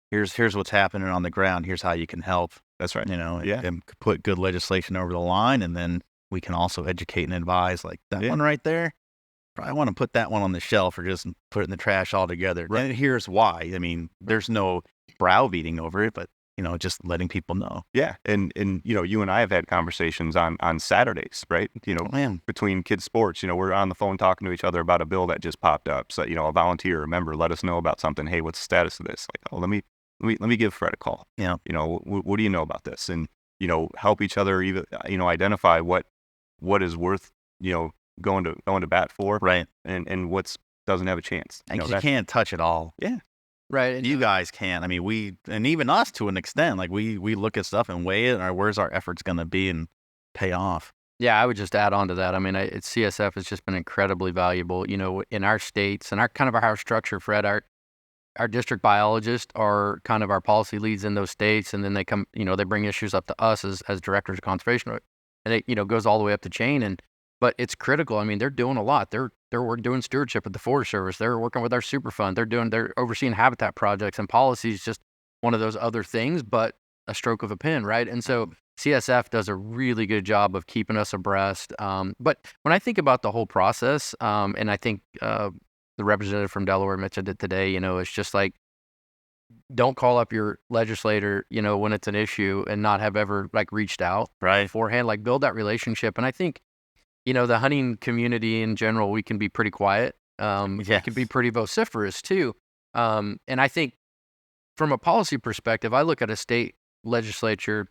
here's what's happening on the ground. Here's how you can help. That's right. And put good legislation over the line, and then we can also educate and advise, like that one right there. I want to put that one on the shelf or just put it in the trash altogether. Right. And here's why. I mean, there's no browbeating over it, but just letting people know. Yeah. And you and I have had conversations on Saturdays, right? Between kids sports, we're on the phone talking to each other about a bill that just popped up. So, a volunteer, a member, let us know about something. Hey, what's the status of this? Like, oh, let me give Fred a call. Yeah. What do you know about this? And, help each other even, identify what is worth, going to bat for. Right. And what's doesn't have a chance. You can't touch it all. Yeah. Right. And you guys can't. I mean, and even us to an extent, like we look at stuff and weigh it, or where's our efforts going to be and pay off. Yeah, I would just add on to that. I mean, CSF has just been incredibly valuable, in our states and our structure, Fred. Our district biologists are kind of our policy leads in those states, and then they come, they bring issues up to us as directors of conservation, and it, goes all the way up the chain. But it's critical. I mean, they're doing a lot. They're doing stewardship with the Forest Service. They're working with our Superfund. They're overseeing habitat projects, and policy is just one of those other things, but a stroke of a pen, right? And so CSF does a really good job of keeping us abreast. But when I think about the whole process, and I think the representative from Delaware mentioned it today, it's just like, don't call up your legislator, when it's an issue and not have ever reached out beforehand, build that relationship. And I think, the hunting community in general, we can be pretty quiet. We can be pretty vociferous too. And I think from a policy perspective, I look at a state legislature,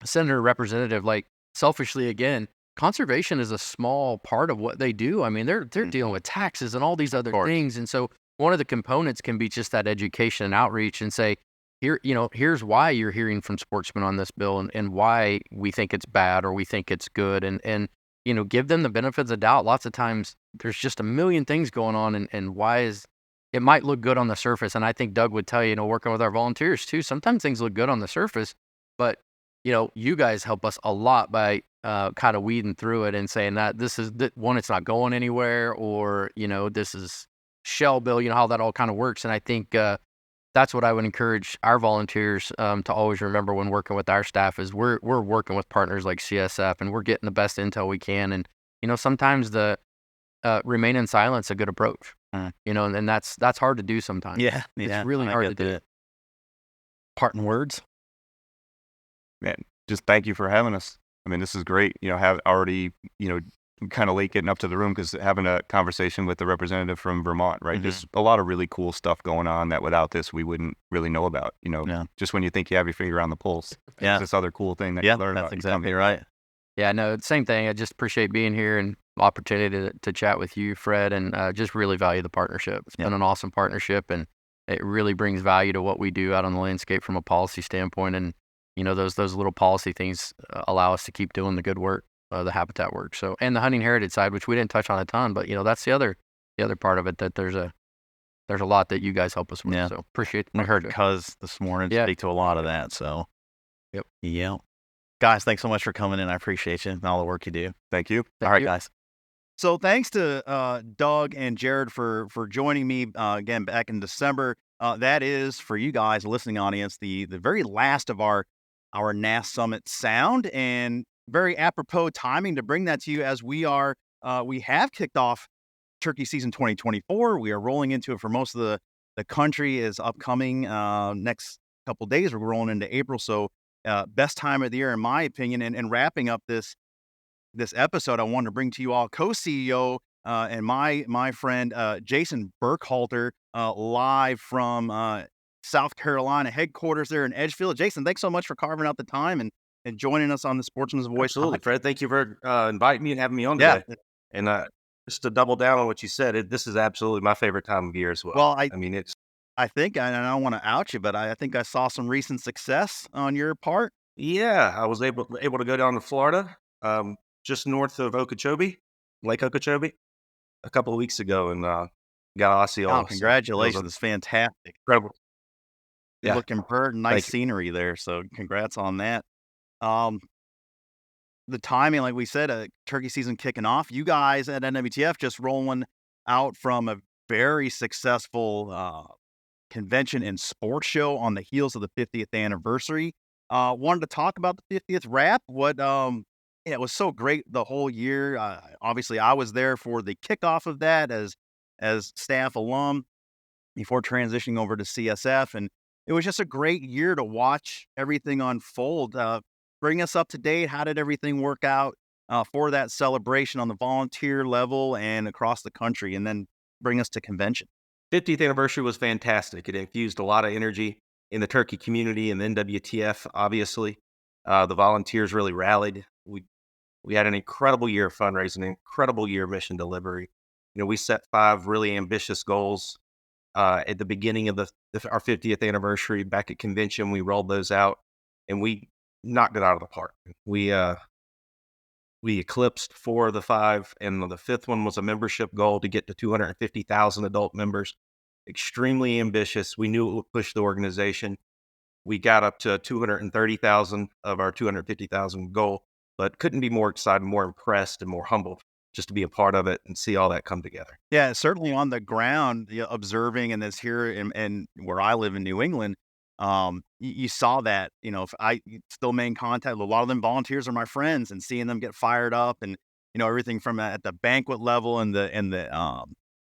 senator, representative, selfishly again, conservation is a small part of what they do. I mean, they're dealing with taxes and all these other things. And so one of the components can be just that education and outreach, and say, here's why you're hearing from sportsmen on this bill, and why we think it's bad or we think it's good. And give them the benefits of doubt. Lots of times there's just a million things going on, and it might look good on the surface. And I think Doug would tell you, working with our volunteers too, sometimes things look good on the surface, but you guys help us a lot by kind of weeding through it and saying that this is one, it's not going anywhere, or, this is shell bill, how that all kind of works. And I think that's what I would encourage our volunteers to always remember when working with our staff is we're working with partners like CSF, and we're getting the best intel we can. And, sometimes the remain in silence a good approach, and that's hard to do sometimes. Yeah. It's really hard to do. Parting words. Man, just thank you for having us. I mean, this is great. Have already, kind of late getting up to the room because having a conversation with the representative from Vermont, right? Mm-hmm. There's a lot of really cool stuff going on that without this, we wouldn't really know about, just when you think you have your finger on the pulse. Yeah. This other cool thing that you learn about. That's exactly right. Yeah, no, same thing. I just appreciate being here and opportunity to chat with you, Fred, and just really value the partnership. It's been an awesome partnership, and it really brings value to what we do out on the landscape from a policy standpoint. And, those little policy things allow us to keep doing the good work. The habitat work. So, and the hunting heritage side, which we didn't touch on a ton, but that's the other part of it, that there's a lot that you guys help us with. Yeah. So appreciate it. I heard Cuz this morning speak to a lot of that. So, yeah. Guys, thanks so much for coming in. I appreciate you and all the work you do. Thank you. All right, guys. So thanks to Doug and Jared for joining me again back in December. That is, for you guys, listening audience, the very last of our NAS Summit sound, and very apropos timing to bring that to you as we have kicked off turkey season 2024. We are rolling into it for most of the country is upcoming next couple days. We're rolling into April. So best time of the year, in my opinion, and wrapping up this episode, I wanted to bring to you all co-CEO and my friend Jason Burckhalter live from South Carolina headquarters there in Edgefield. Jason, thanks so much for carving out the time and joining us on the Sportsman's Voice. Absolutely, Fred. Thank you for inviting me and having me on today. And just to double down on what you said, this is absolutely my favorite time of year as well. Well, I think, and I don't want to out you, but I think I saw some recent success on your part. Yeah, I was able to go down to Florida just north of Okeechobee, Lake Okeechobee, a couple of weeks ago, and got Osceola. Oh, congratulations. Fantastic. Incredible. Good Yeah. looking bird, nice Thank you. scenery there. So congrats on that. Um, the timing, like we said, turkey season kicking off. You guys at NWTF just rolling out from a very successful convention and sports show on the heels of the 50th anniversary. Wanted to talk about the 50th wrap. Yeah, it was so great the whole year. Obviously, I was there for the kickoff of that as staff alum before transitioning over to CSF, and it was just a great year to watch everything unfold. Bring us up to date. How did everything work out for that celebration on the volunteer level and across the country, and then bring us to convention? 50th anniversary was fantastic. It infused a lot of energy in the turkey community and the NWTF, obviously. The volunteers really rallied. We had an incredible year of fundraising, an incredible year of mission delivery. We set 5 really ambitious goals at the beginning of our 50th anniversary. Back at convention, we rolled those out, and we knocked it out of the park. We eclipsed 4 of the 5, and the 5th one was a membership goal to get to 250,000 adult members. Extremely ambitious. We knew it would push the organization. We got up to 230,000 of our 250,000 goal, but couldn't be more excited, more impressed, and more humbled just to be a part of it and see all that come together. Yeah, certainly on the ground, observing and this here in where I live in New England, you saw that. If you still maintain contact, a lot of them volunteers are my friends, and seeing them get fired up, and everything from at the banquet level and the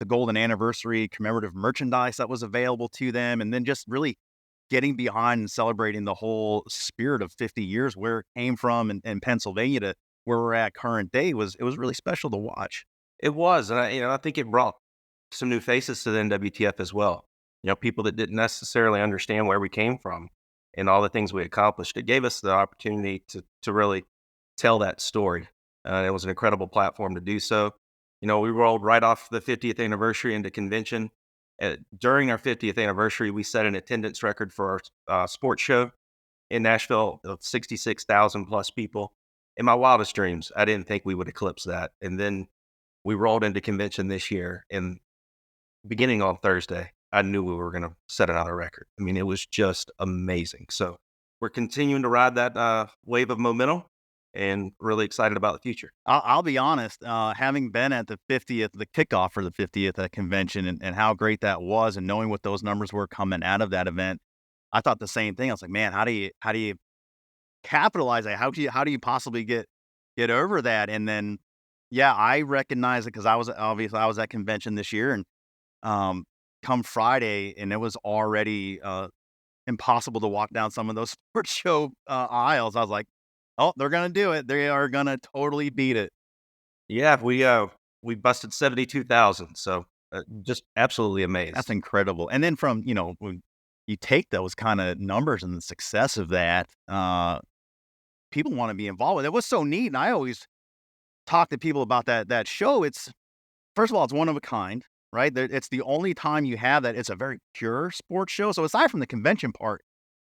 golden anniversary commemorative merchandise that was available to them, and then just really getting behind and celebrating the whole spirit of 50 years, where it came from in Pennsylvania to where we're at current day it was really special to watch. It was, and I think it brought some new faces to the NWTF as well. People that didn't necessarily understand where we came from and all the things we accomplished. It gave us the opportunity to really tell that story. It was an incredible platform to do so. We rolled right off the 50th anniversary into convention. During our 50th anniversary, we set an attendance record for our sports show in Nashville of 66,000 plus people. In my wildest dreams, I didn't think we would eclipse that. And then we rolled into convention this year, and beginning on Thursday, I knew we were going to set another record. I mean, it was just amazing. So we're continuing to ride that wave of momentum, and really excited about the future. I'll be honest, having been at the kickoff for the 50th convention, and how great that was, and knowing what those numbers were coming out of that event, I thought the same thing. I was like, man, how do you capitalize that? How do you possibly get over that? And then, yeah, I recognize it because I was at convention this year, and come Friday, and it was already impossible to walk down some of those sports show aisles. I was like, oh, they're gonna do it. They are gonna totally beat it. Yeah, we busted 72,000. So just absolutely amazed. That's incredible. And then from when you take those kind of numbers and the success of that, people want to be involved with it. It was so neat, and I always talk to people about that show. It's, first of all, it's one of a kind, right? It's the only time you have that. It's a very pure sports show. So aside from the convention part,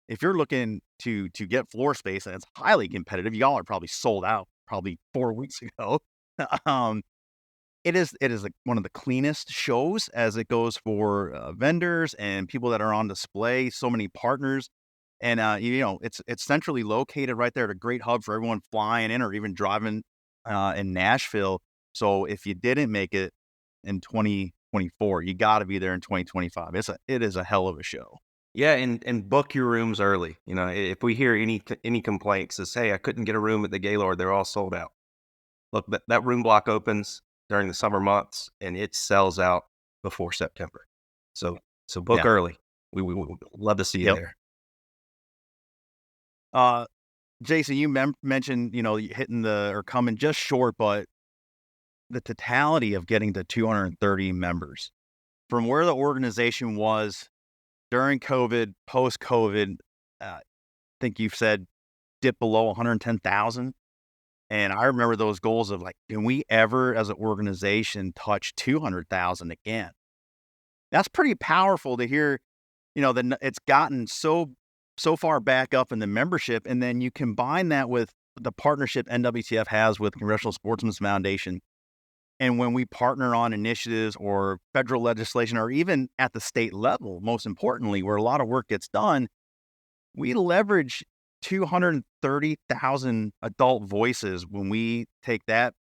if you're looking to get floor space, and it's highly competitive, y'all are probably sold out probably 4 weeks ago. It is one of the cleanest shows as it goes for vendors and people that are on display. So many partners, and it's centrally located right there at a great hub for everyone flying in or even driving in Nashville. So if you didn't make it in 2024, you got to be there in 2025. It is a hell of a show. Yeah, and book your rooms early. If we hear any complaints, says, hey, I couldn't get a room at the Gaylord, they're all sold out. Look, that room block opens during the summer months, and it sells out before September. So book early. We would love to see you there. Jason, you mentioned hitting or coming just short, but the totality of getting to 230 members from where the organization was during COVID, post-COVID, I think you've said dip below 110,000. And I remember those goals of like, can we ever as an organization touch 200,000 again? That's pretty powerful to hear, that it's gotten so far back up in the membership. And then you combine that with the partnership NWTF has with Congressional Sportsmen's Foundation. And when we partner on initiatives or federal legislation, or even at the state level, most importantly, where a lot of work gets done, we leverage 230,000 adult voices when we take that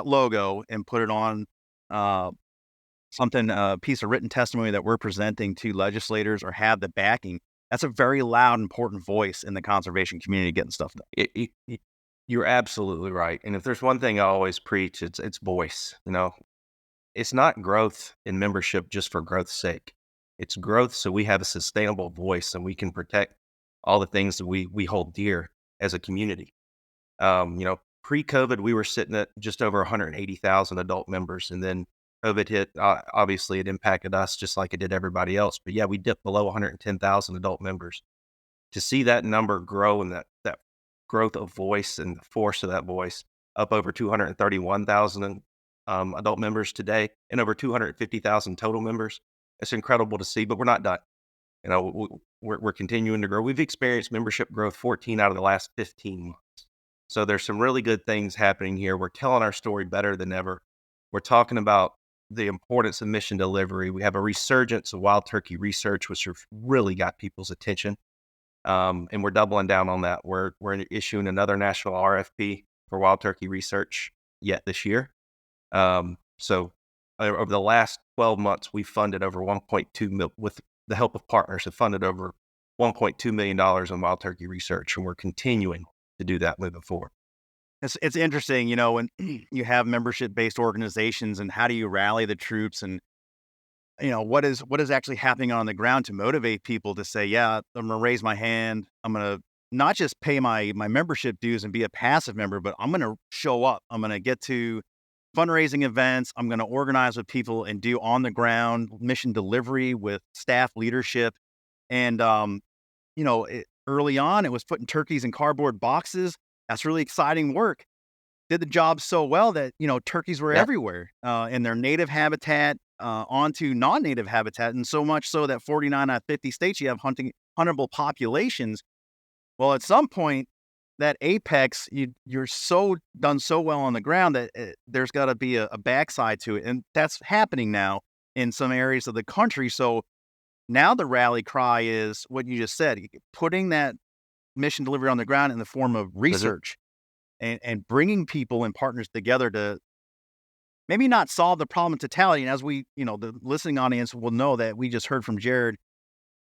logo and put it on a piece of written testimony that we're presenting to legislators or have the backing. That's a very loud, important voice in the conservation community getting stuff done. You're absolutely right. And if there's one thing I always preach, it's voice. It's not growth in membership just for growth's sake. It's growth so we have a sustainable voice and we can protect all the things that we hold dear as a community. Pre-COVID, we were sitting at just over 180,000 adult members, and then COVID hit. Obviously, it impacted us just like it did everybody else. But yeah, we dipped below 110,000 adult members. To see that number grow and that growth of voice and the force of that voice up over 231,000 adult members today and over 250,000 total members, it's incredible to see. But we're not done. We're continuing to grow. We've experienced membership growth 14 out of the last 15 months. So there's some really good things happening here. We're telling our story better than ever. We're talking about the importance of mission delivery. We have a resurgence of wild turkey research, which have really got people's attention. And we're doubling down on that. We're issuing another national RFP for wild turkey research yet this year. So over the last 12 months, we've funded over 1.2 million, with the help of partners, have funded over $1.2 million in wild turkey research, and we're continuing to do that moving forward. It's interesting, when you have membership-based organizations, and how do you rally the troops, and what is actually happening on the ground to motivate people to say, yeah, I'm going to raise my hand. I'm going to not just pay my membership dues and be a passive member, but I'm going to show up. I'm going to get to fundraising events. I'm going to organize with people and do on the ground mission delivery with staff leadership. And, early on, it was putting turkeys in cardboard boxes. That's really exciting work. Did the job so well that, turkeys were everywhere in their native habitat, onto non-native habitat. And so much so that 49 out of 50 states, you have huntable populations. Well, at some point, that apex, you're done so well on the ground that there's got to be a backside to it. And that's happening now in some areas of the country. So now the rally cry is what you just said, putting that mission delivery on the ground in the form of research and bringing people and partners together to maybe not solve the problem in totality. And as we, the listening audience will know that we just heard from Jared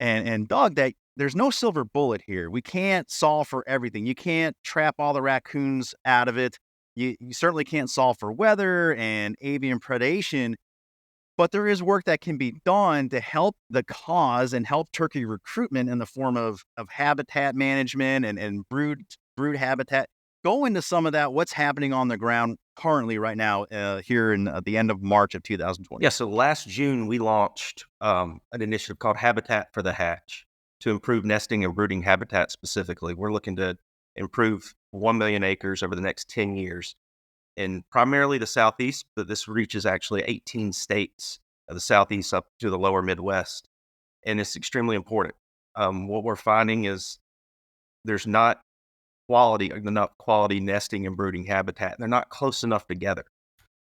and Doug that there's no silver bullet here. We can't solve for everything. You can't trap all the raccoons out of it. You certainly can't solve for weather and avian predation, but there is work that can be done to help the cause and help turkey recruitment in the form of habitat management and brood habitat. Go into some of that, what's happening on the ground currently right now here in the end of March of 2020. Yeah, so last June, we launched an initiative called Habitat for the Hatch to improve nesting and brooding habitat specifically. We're looking to improve 1 million acres over the next 10 years in primarily the Southeast, but this reaches actually 18 states of the Southeast up to the lower Midwest. And it's extremely important. What we're finding is there's not enough quality nesting and brooding habitat. They're not close enough together.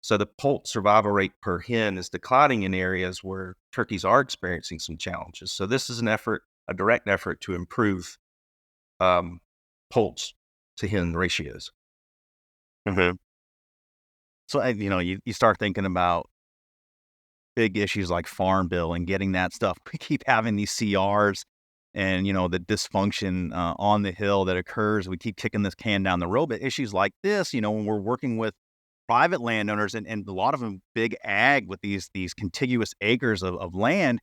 So the poult survival rate per hen is declining in areas where turkeys are experiencing some challenges. So this is a direct effort to improve poults to hen ratios. Mm-hmm. So, you start thinking about big issues like Farm Bill and getting that stuff. We keep having these CRs and, the dysfunction on the Hill that occurs. We keep kicking this can down the road. But issues like this, when we're working with private landowners and a lot of them big ag with these contiguous acres of land,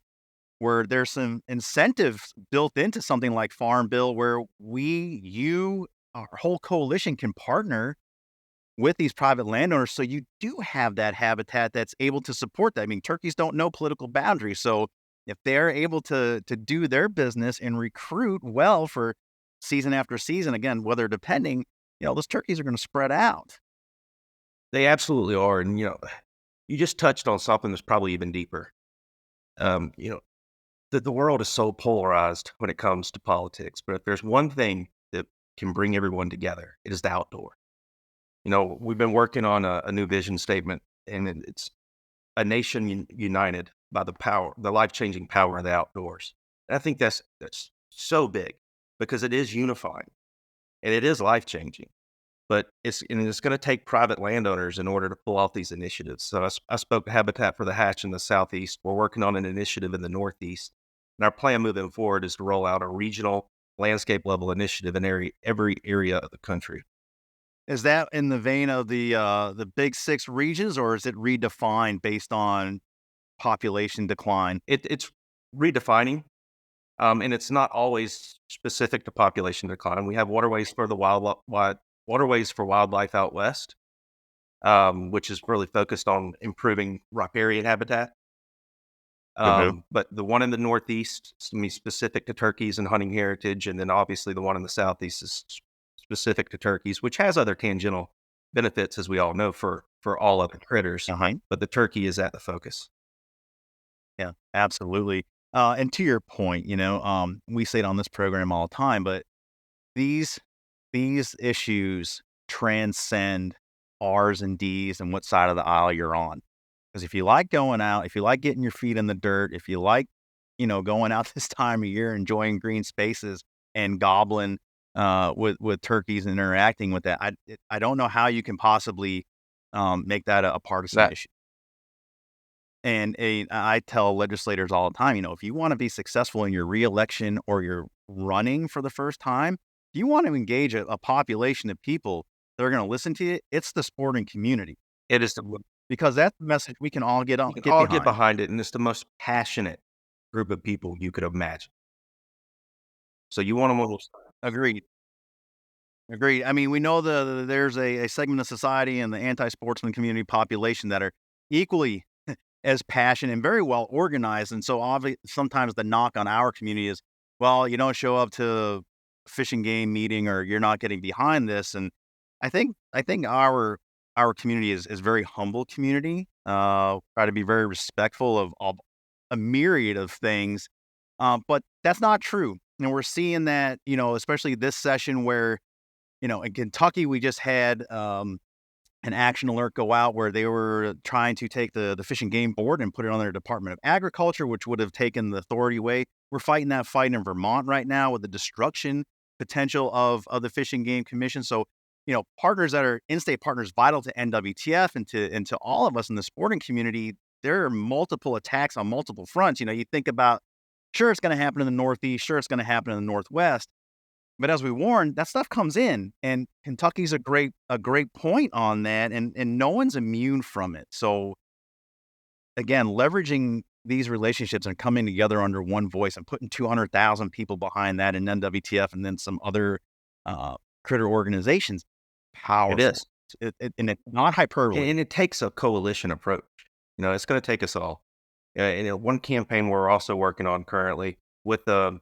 where there's some incentives built into something like Farm Bill where our whole coalition can partner with these private landowners. So you do have that habitat that's able to support that. I mean, turkeys don't know political boundaries. So if they're able to do their business and recruit well for season after season, again, weather depending, those turkeys are going to spread out. They absolutely are. And, you just touched on something that's probably even deeper. The world is so polarized when it comes to politics. But if there's one thing that can bring everyone together. It is the outdoor. You know, we've been working on a new vision statement, and it's a nation united by the life-changing power of the outdoors. And I think that's so big because it is unifying and it is life-changing. But it's going to take private landowners in order to pull off these initiatives. So I spoke to Habitat for the Hatch in the Southeast. We're working on an initiative in the Northeast. And our plan moving forward is to roll out a regional landscape level initiative in every area of the country. Is that in the vein of the big 6 regions, or is it redefined based on population decline? It's redefining, and it's not always specific to population decline. We have waterways for waterways for wildlife out west, which is really focused on improving riparian habitat. But the one in the Northeast is going to be specific to turkeys and hunting heritage, and then obviously the one in the Southeast is specific to turkeys, which has other tangential benefits, as we all know, for all other critters. But the turkey is at the focus. Yeah, absolutely. And to your point, we say it on this program all the time, but these issues transcend R's and D's and what side of the aisle you're on. Because if you like going out, if you like getting your feet in the dirt, if you like, going out this time of year, enjoying green spaces and gobbling with turkeys and interacting with that, I don't know how you can possibly make that a partisan issue. And I tell legislators all the time, if you want to be successful in your reelection or you're running for the first time, if you want to engage a population of people that are going to listen to you, it's the sporting community. It is because that's the message we can all get behind it, and it's the most passionate group of people you could imagine. So you want them. Agreed. I mean, we know there's a segment of society and the anti-sportsman community population that are equally as passionate and very well organized. And so sometimes the knock on our community is, well, you don't show up to a fishing game meeting or you're not getting behind this. And I think our community is very humble community. Try to be very respectful of a myriad of things. But that's not true. And we're seeing that, especially this session where, in Kentucky, we just had an action alert go out where they were trying to take the Fish and Game Board and put it on their Department of Agriculture, which would have taken the authority away. We're fighting that fight in Vermont right now with the destruction potential of the Fish and Game Commission. So, partners that are in-state partners vital to NWTF and to all of us in the sporting community, there are multiple attacks on multiple fronts. You think about, sure, it's going to happen in the Northeast, sure, it's going to happen in the Northwest. But as we warned, that stuff comes in, and Kentucky's a great point on that, and no one's immune from it. So, again, leveraging these relationships and coming together under one voice and putting 200,000 people behind that in NWTF and then some other critter organizations, powerful. It is. And it's not hyperbole. And it takes a coalition approach. It's going to take us all. And one campaign we're also working on currently with the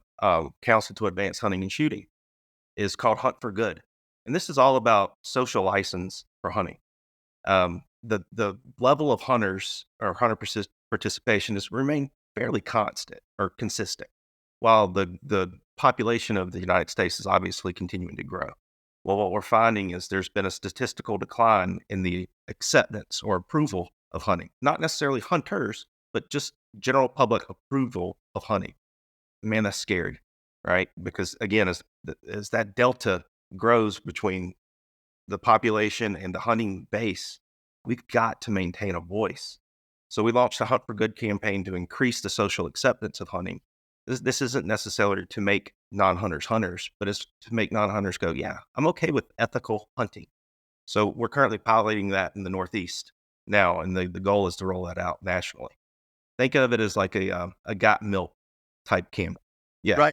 Council to Advance Hunting and Shooting is called Hunt for Good. And this is all about social license for hunting. The level of hunters or hunter participation has remained fairly constant or consistent, while the population of the United States is obviously continuing to grow. Well, what we're finding is there's been a statistical decline in the acceptance or approval of hunting. Not necessarily hunters, but just general public approval of hunting. Man, that's scary, right? Because again, as that delta grows between the population and the hunting base, we've got to maintain a voice. So we launched a Hunt for Good campaign to increase the social acceptance of hunting. This isn't necessarily to make non-hunters hunters, but it's to make non-hunters go, yeah, I'm okay with ethical hunting. So we're currently piloting that in the Northeast now, and the goal is to roll that out nationally. Think of it as like a got milk type campaign. Yeah.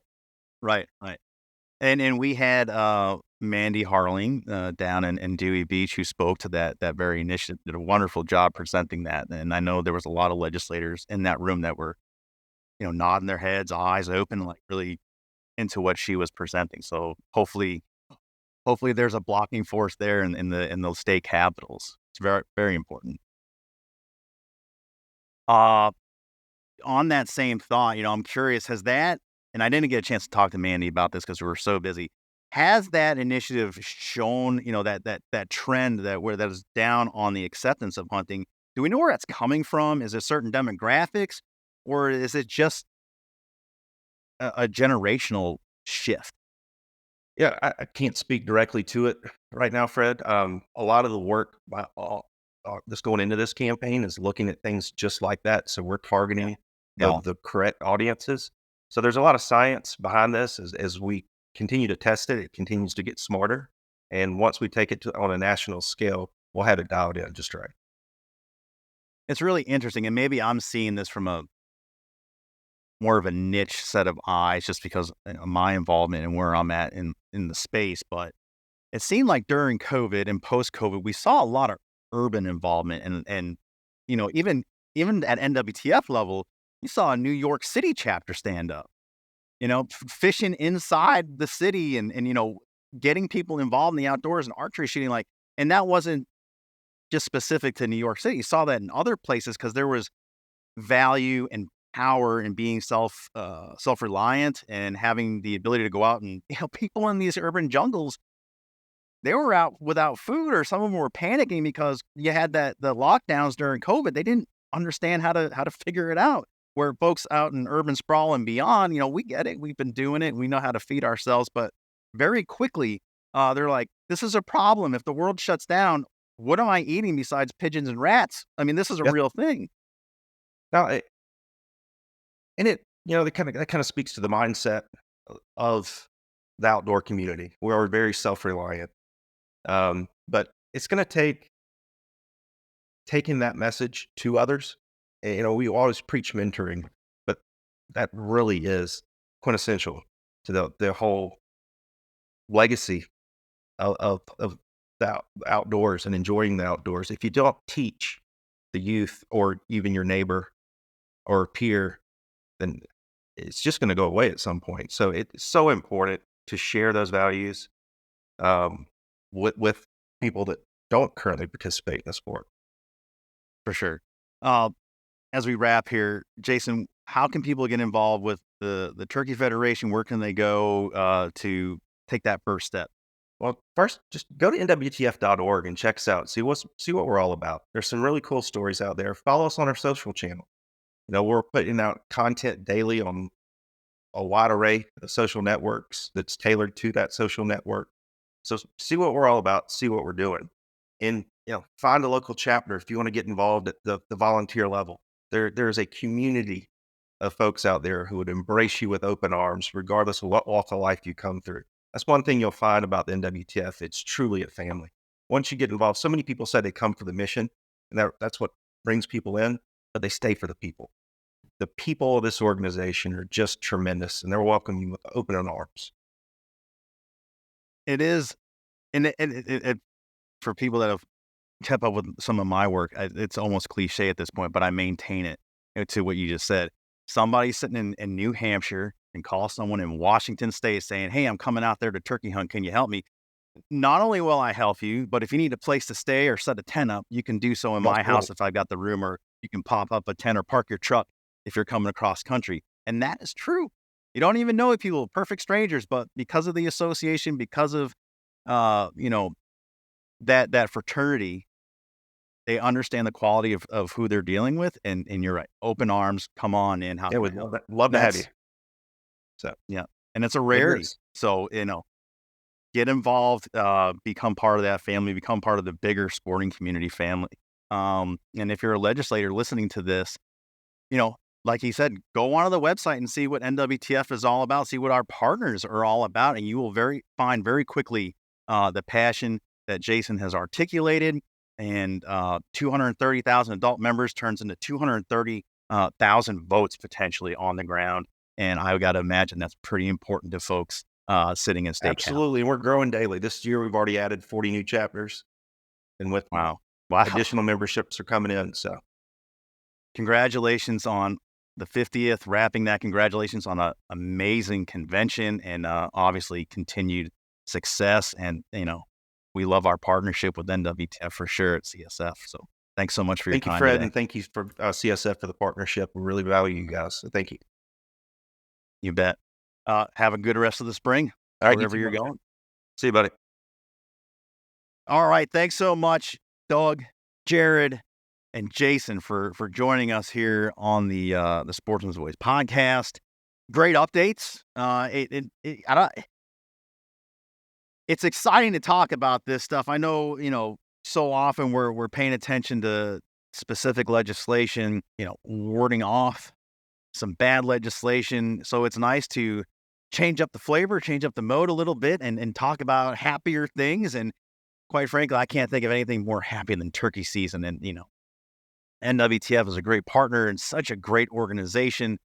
Right. And we had Mandy Harling down in Dewey Beach who spoke to that very initiative, did a wonderful job presenting that. And I know there was a lot of legislators in that room that were, nodding their heads, eyes open, like really into what she was presenting. So hopefully there's a blocking force there in the state capitals. It's very, very important. On that same thought, I'm curious, has that, and I didn't get a chance to talk to Mandy about this because we were so busy, Has that initiative shown, that trend that is down on the acceptance of hunting? Do we know where that's coming from? Is it certain demographics, or is it just a generational shift? Yeah, I can't speak directly to it right now, Fred. A lot of the work that's going into this campaign is looking at things just like that. So we're targeting Yeah. the correct audiences. So there's a lot of science behind this. As we continue to test it, it continues to get smarter. And once we take it on a national scale, we'll have it dialed in just right. It's really interesting, and maybe I'm seeing this from a more of a niche set of eyes just because of my involvement and where I'm at in the space. But it seemed like during COVID and post-COVID, we saw a lot of urban involvement, and even at NWTF level, you saw a New York City chapter stand up. Fishing inside the city and getting people involved in the outdoors and archery shooting, and that wasn't just specific to New York City. You saw that in other places because there was value and power in being self-reliant and having the ability to go out and, people in these urban jungles, they were out without food, or some of them were panicking because you had the lockdowns during COVID. They didn't understand how to figure it out. Where folks out in urban sprawl and beyond, we get it. We've been doing it. We know how to feed ourselves. But very quickly, they're like, this is a problem. If the world shuts down, what am I eating besides pigeons and rats? I mean, this is a real thing. Now, that kind of speaks to the mindset of the outdoor community. We're very self-reliant, but it's going to take taking that message to others. We always preach mentoring, but that really is quintessential to the whole legacy of the outdoors and enjoying the outdoors. If you don't teach the youth or even your neighbor or peer, then it's just going to go away at some point. So it's so important to share those values with people that don't currently participate in the sport. For sure. As we wrap here, Jason, how can people get involved with the Turkey Federation? Where can they go to take that first step? Well, first, just go to NWTF.org and check us out. See what we're all about. There's some really cool stories out there. Follow us on our social channel. We're putting out content daily on a wide array of social networks that's tailored to that social network. So see what we're all about. See what we're doing, and find a local chapter if you want to get involved at the volunteer level. There's a community of folks out there who would embrace you with open arms, regardless of what walk of life you come through. That's one thing you'll find about the NWTF. It's truly a family. Once you get involved, so many people say they come for the mission, and that's what brings people in, but they stay for the people. The people of this organization are just tremendous, and they're welcoming you with open arms. It is, and it for people that have kept up with some of my work, it's almost cliche at this point, but I maintain it to what you just said. Somebody sitting in New Hampshire and call someone in Washington State saying, hey, I'm coming out there to turkey hunt. Can you help me? Not only will I help you, but if you need a place to stay or set a tent up, you can do so in my house if I've got the room, or you can pop up a tent or park your truck if you're coming across country. And that is true. You don't even know people, perfect strangers, but because of the association, because of, that fraternity, they understand the quality of who they're dealing with. And you're right. Open arms, come on in. We'd love to have you. So, yeah. And it's a rarity. So, get involved, become part of that family, become part of the bigger sporting community family. And if you're a legislator listening to this, like he said, go onto the website and see what NWTF is all about, see what our partners are all about, and you will find very quickly the passion that Jason has articulated. And 230,000 adult members turns into 230,000 votes potentially on the ground. And I got to imagine that's pretty important to folks sitting in state Absolutely. And we're growing daily. This year, we've already added 40 new chapters. And with additional memberships are coming in. So congratulations on the 50th, wrapping that. Congratulations on an amazing convention and obviously continued success. And, we love our partnership with NWTF for sure at CSF. So thanks so much for your time. Thank you, Fred, today. and thank you for CSF for the partnership. We really value you guys. So thank you. You bet. Have a good rest of the spring, all right, wherever you're going. See you, buddy. All right. Thanks so much, Doug, Jared, and Jason for joining us here on the Sportsman's Voice podcast. Great updates. It's exciting to talk about this stuff. I know, so often we're paying attention to specific legislation, warding off some bad legislation. So it's nice to change up the flavor, change up the mode a little bit and talk about happier things. And quite frankly, I can't think of anything more happy than turkey season. And, NWTF is a great partner and such a great organization.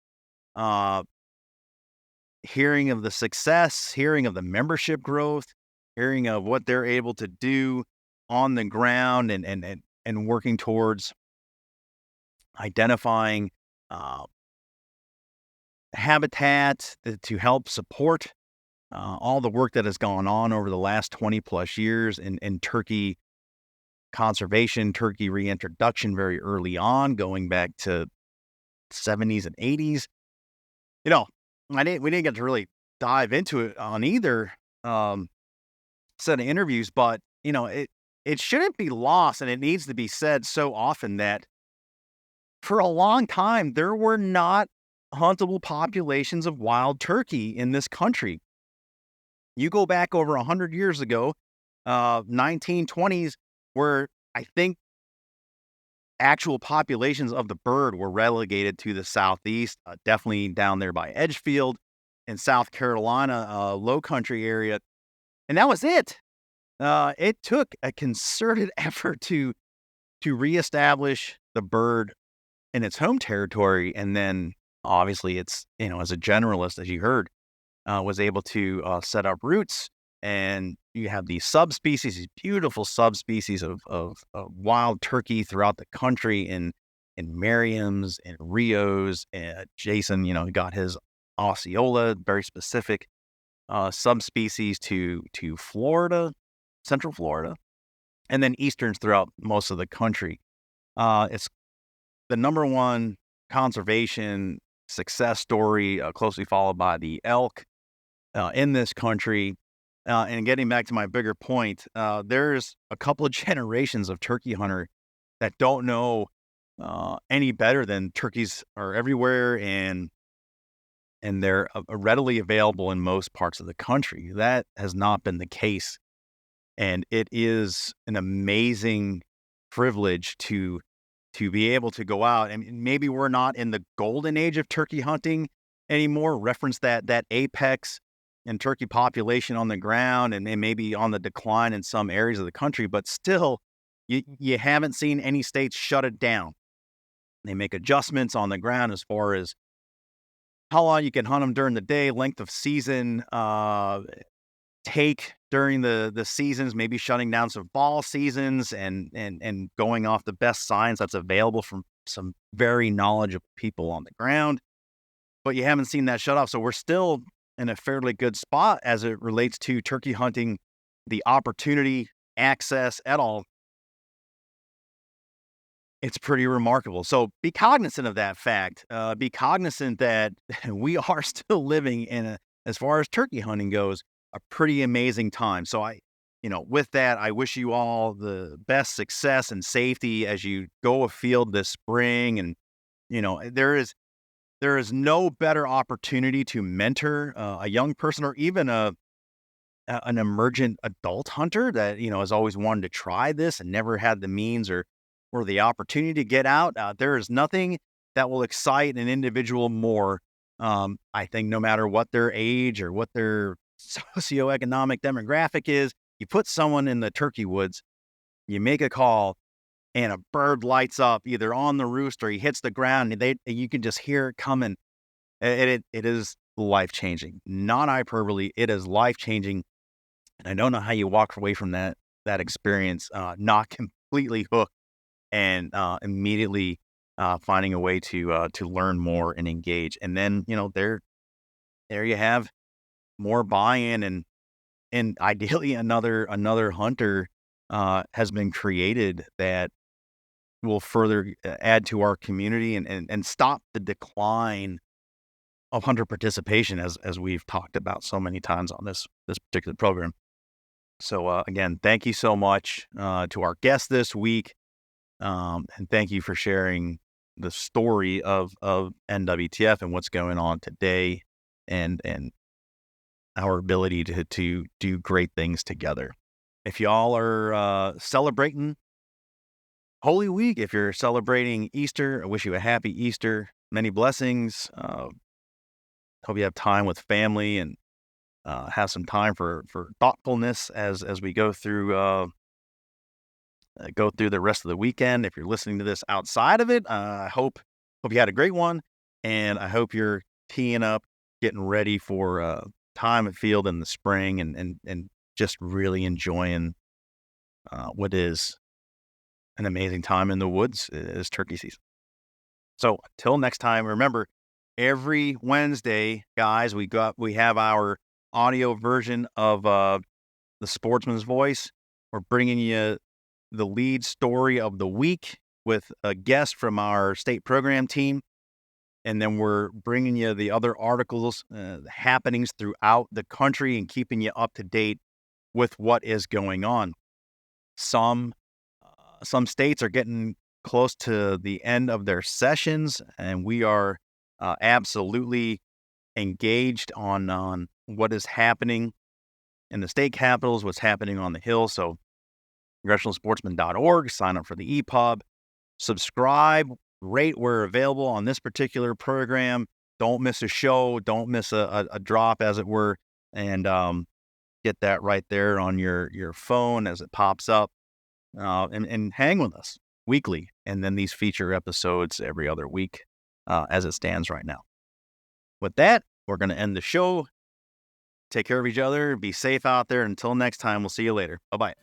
Hearing of the success, hearing of the membership growth, hearing of what they're able to do on the ground and working towards identifying habitat to help support all the work that has gone on over the last 20 plus years in turkey conservation, turkey reintroduction very early on, going back to 70s and 80s. We didn't get to really dive into it on either set of interviews, but it shouldn't be lost, and it needs to be said so often that for a long time there were not huntable populations of wild turkey in this country. You go back over 100 years ago, 1920s, where I think actual populations of the bird were relegated to the southeast, definitely down there by Edgefield in South Carolina, low country area. And that was it. It took a concerted effort to reestablish the bird in its home territory. And then obviously it's, as a generalist, as you heard, was able to set up roots. And you have these subspecies, these beautiful subspecies of wild turkey throughout the country in Merriam's and Rios. And Jason, got his Osceola, very specific subspecies to Florida, Central Florida, and then easterns throughout most of the country. It's the number one conservation success story, closely followed by the elk in this country. And getting back to my bigger point, there's a couple of generations of turkey hunter that don't know any better than turkeys are everywhere and they're readily available in most parts of the country. That has not been the case. And it is an amazing privilege to be able to go out. And maybe we're not in the golden age of turkey hunting anymore. Reference that apex and turkey population on the ground and maybe on the decline in some areas of the country, but still you haven't seen any states shut it down. They make adjustments on the ground as far as how long you can hunt them during the day, length of season, take during the seasons, maybe shutting down some fall seasons and going off the best science that's available from some very knowledgeable people on the ground. But you haven't seen that shut off. So we're still in a fairly good spot as it relates to turkey hunting, the opportunity, access at all. It's pretty remarkable. So be cognizant of that fact. Be cognizant that we are still living in as far as turkey hunting goes, a pretty amazing time. So with that, I wish you all the best success and safety as you go afield this spring. And, there is no better opportunity to mentor a young person or even an emergent adult hunter that, has always wanted to try this and never had the means or the opportunity to get out. There is nothing that will excite an individual more. I think no matter what their age or what their socioeconomic demographic is, you put someone in the turkey woods, you make a call, and a bird lights up either on the roost or he hits the ground, and you can just hear it coming. It is life-changing. Not hyperbole. It is life-changing. And I don't know how you walk away from that experience not completely hooked and immediately finding a way to learn more and engage. And then, there you have more buy-in and ideally another hunter has been created that will further add to our community and stop the decline of hunter participation as we've talked about so many times on this particular program. So again, thank you so much to our guest this week. And thank you for sharing the story of NWTF and what's going on today and our ability to do great things together. If y'all are celebrating Holy Week, if you're celebrating Easter, I wish you a happy Easter. Many blessings. Hope you have time with family and have some time for thoughtfulness as we go through the rest of the weekend. If you're listening to this outside of it, I hope you had a great one, and I hope you're teeing up, getting ready for time and field in the spring, and just really enjoying what is an amazing time in the woods. It is turkey season. So until next time, remember, every Wednesday, guys, we have our audio version of the Sportsman's Voice. We're bringing you the lead story of the week with a guest from our state program team. And then we're bringing you the other articles, happenings throughout the country, and keeping you up to date with what is going on. Some states are getting close to the end of their sessions, and we are absolutely engaged on what is happening in the state capitals, what's happening on the Hill. So congressionalsportsman.org, sign up for the EPUB, subscribe, rate where available on this particular program. Don't miss a show, don't miss a drop, as it were, and get that right there on your phone as it pops up, and hang with us weekly, and then these feature episodes every other week as it stands right now. With that, we're going to end the show. Take care of each other. Be safe out there. Until next time, we'll see you later. Bye-bye.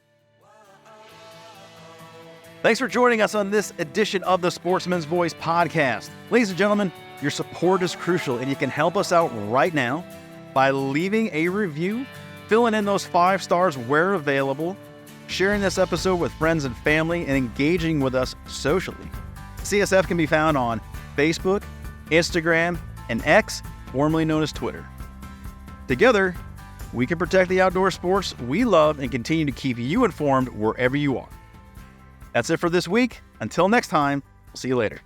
Thanks for joining us on this edition of the Sportsman's Voice podcast. Ladies and gentlemen, your support is crucial, and you can help us out right now by leaving a review, filling in those 5 stars where available, sharing this episode with friends and family, and engaging with us socially. CSF can be found on Facebook, Instagram, and X, formerly known as Twitter. Together, we can protect the outdoor sports we love and continue to keep you informed wherever you are. That's it for this week. Until next time, we'll see you later.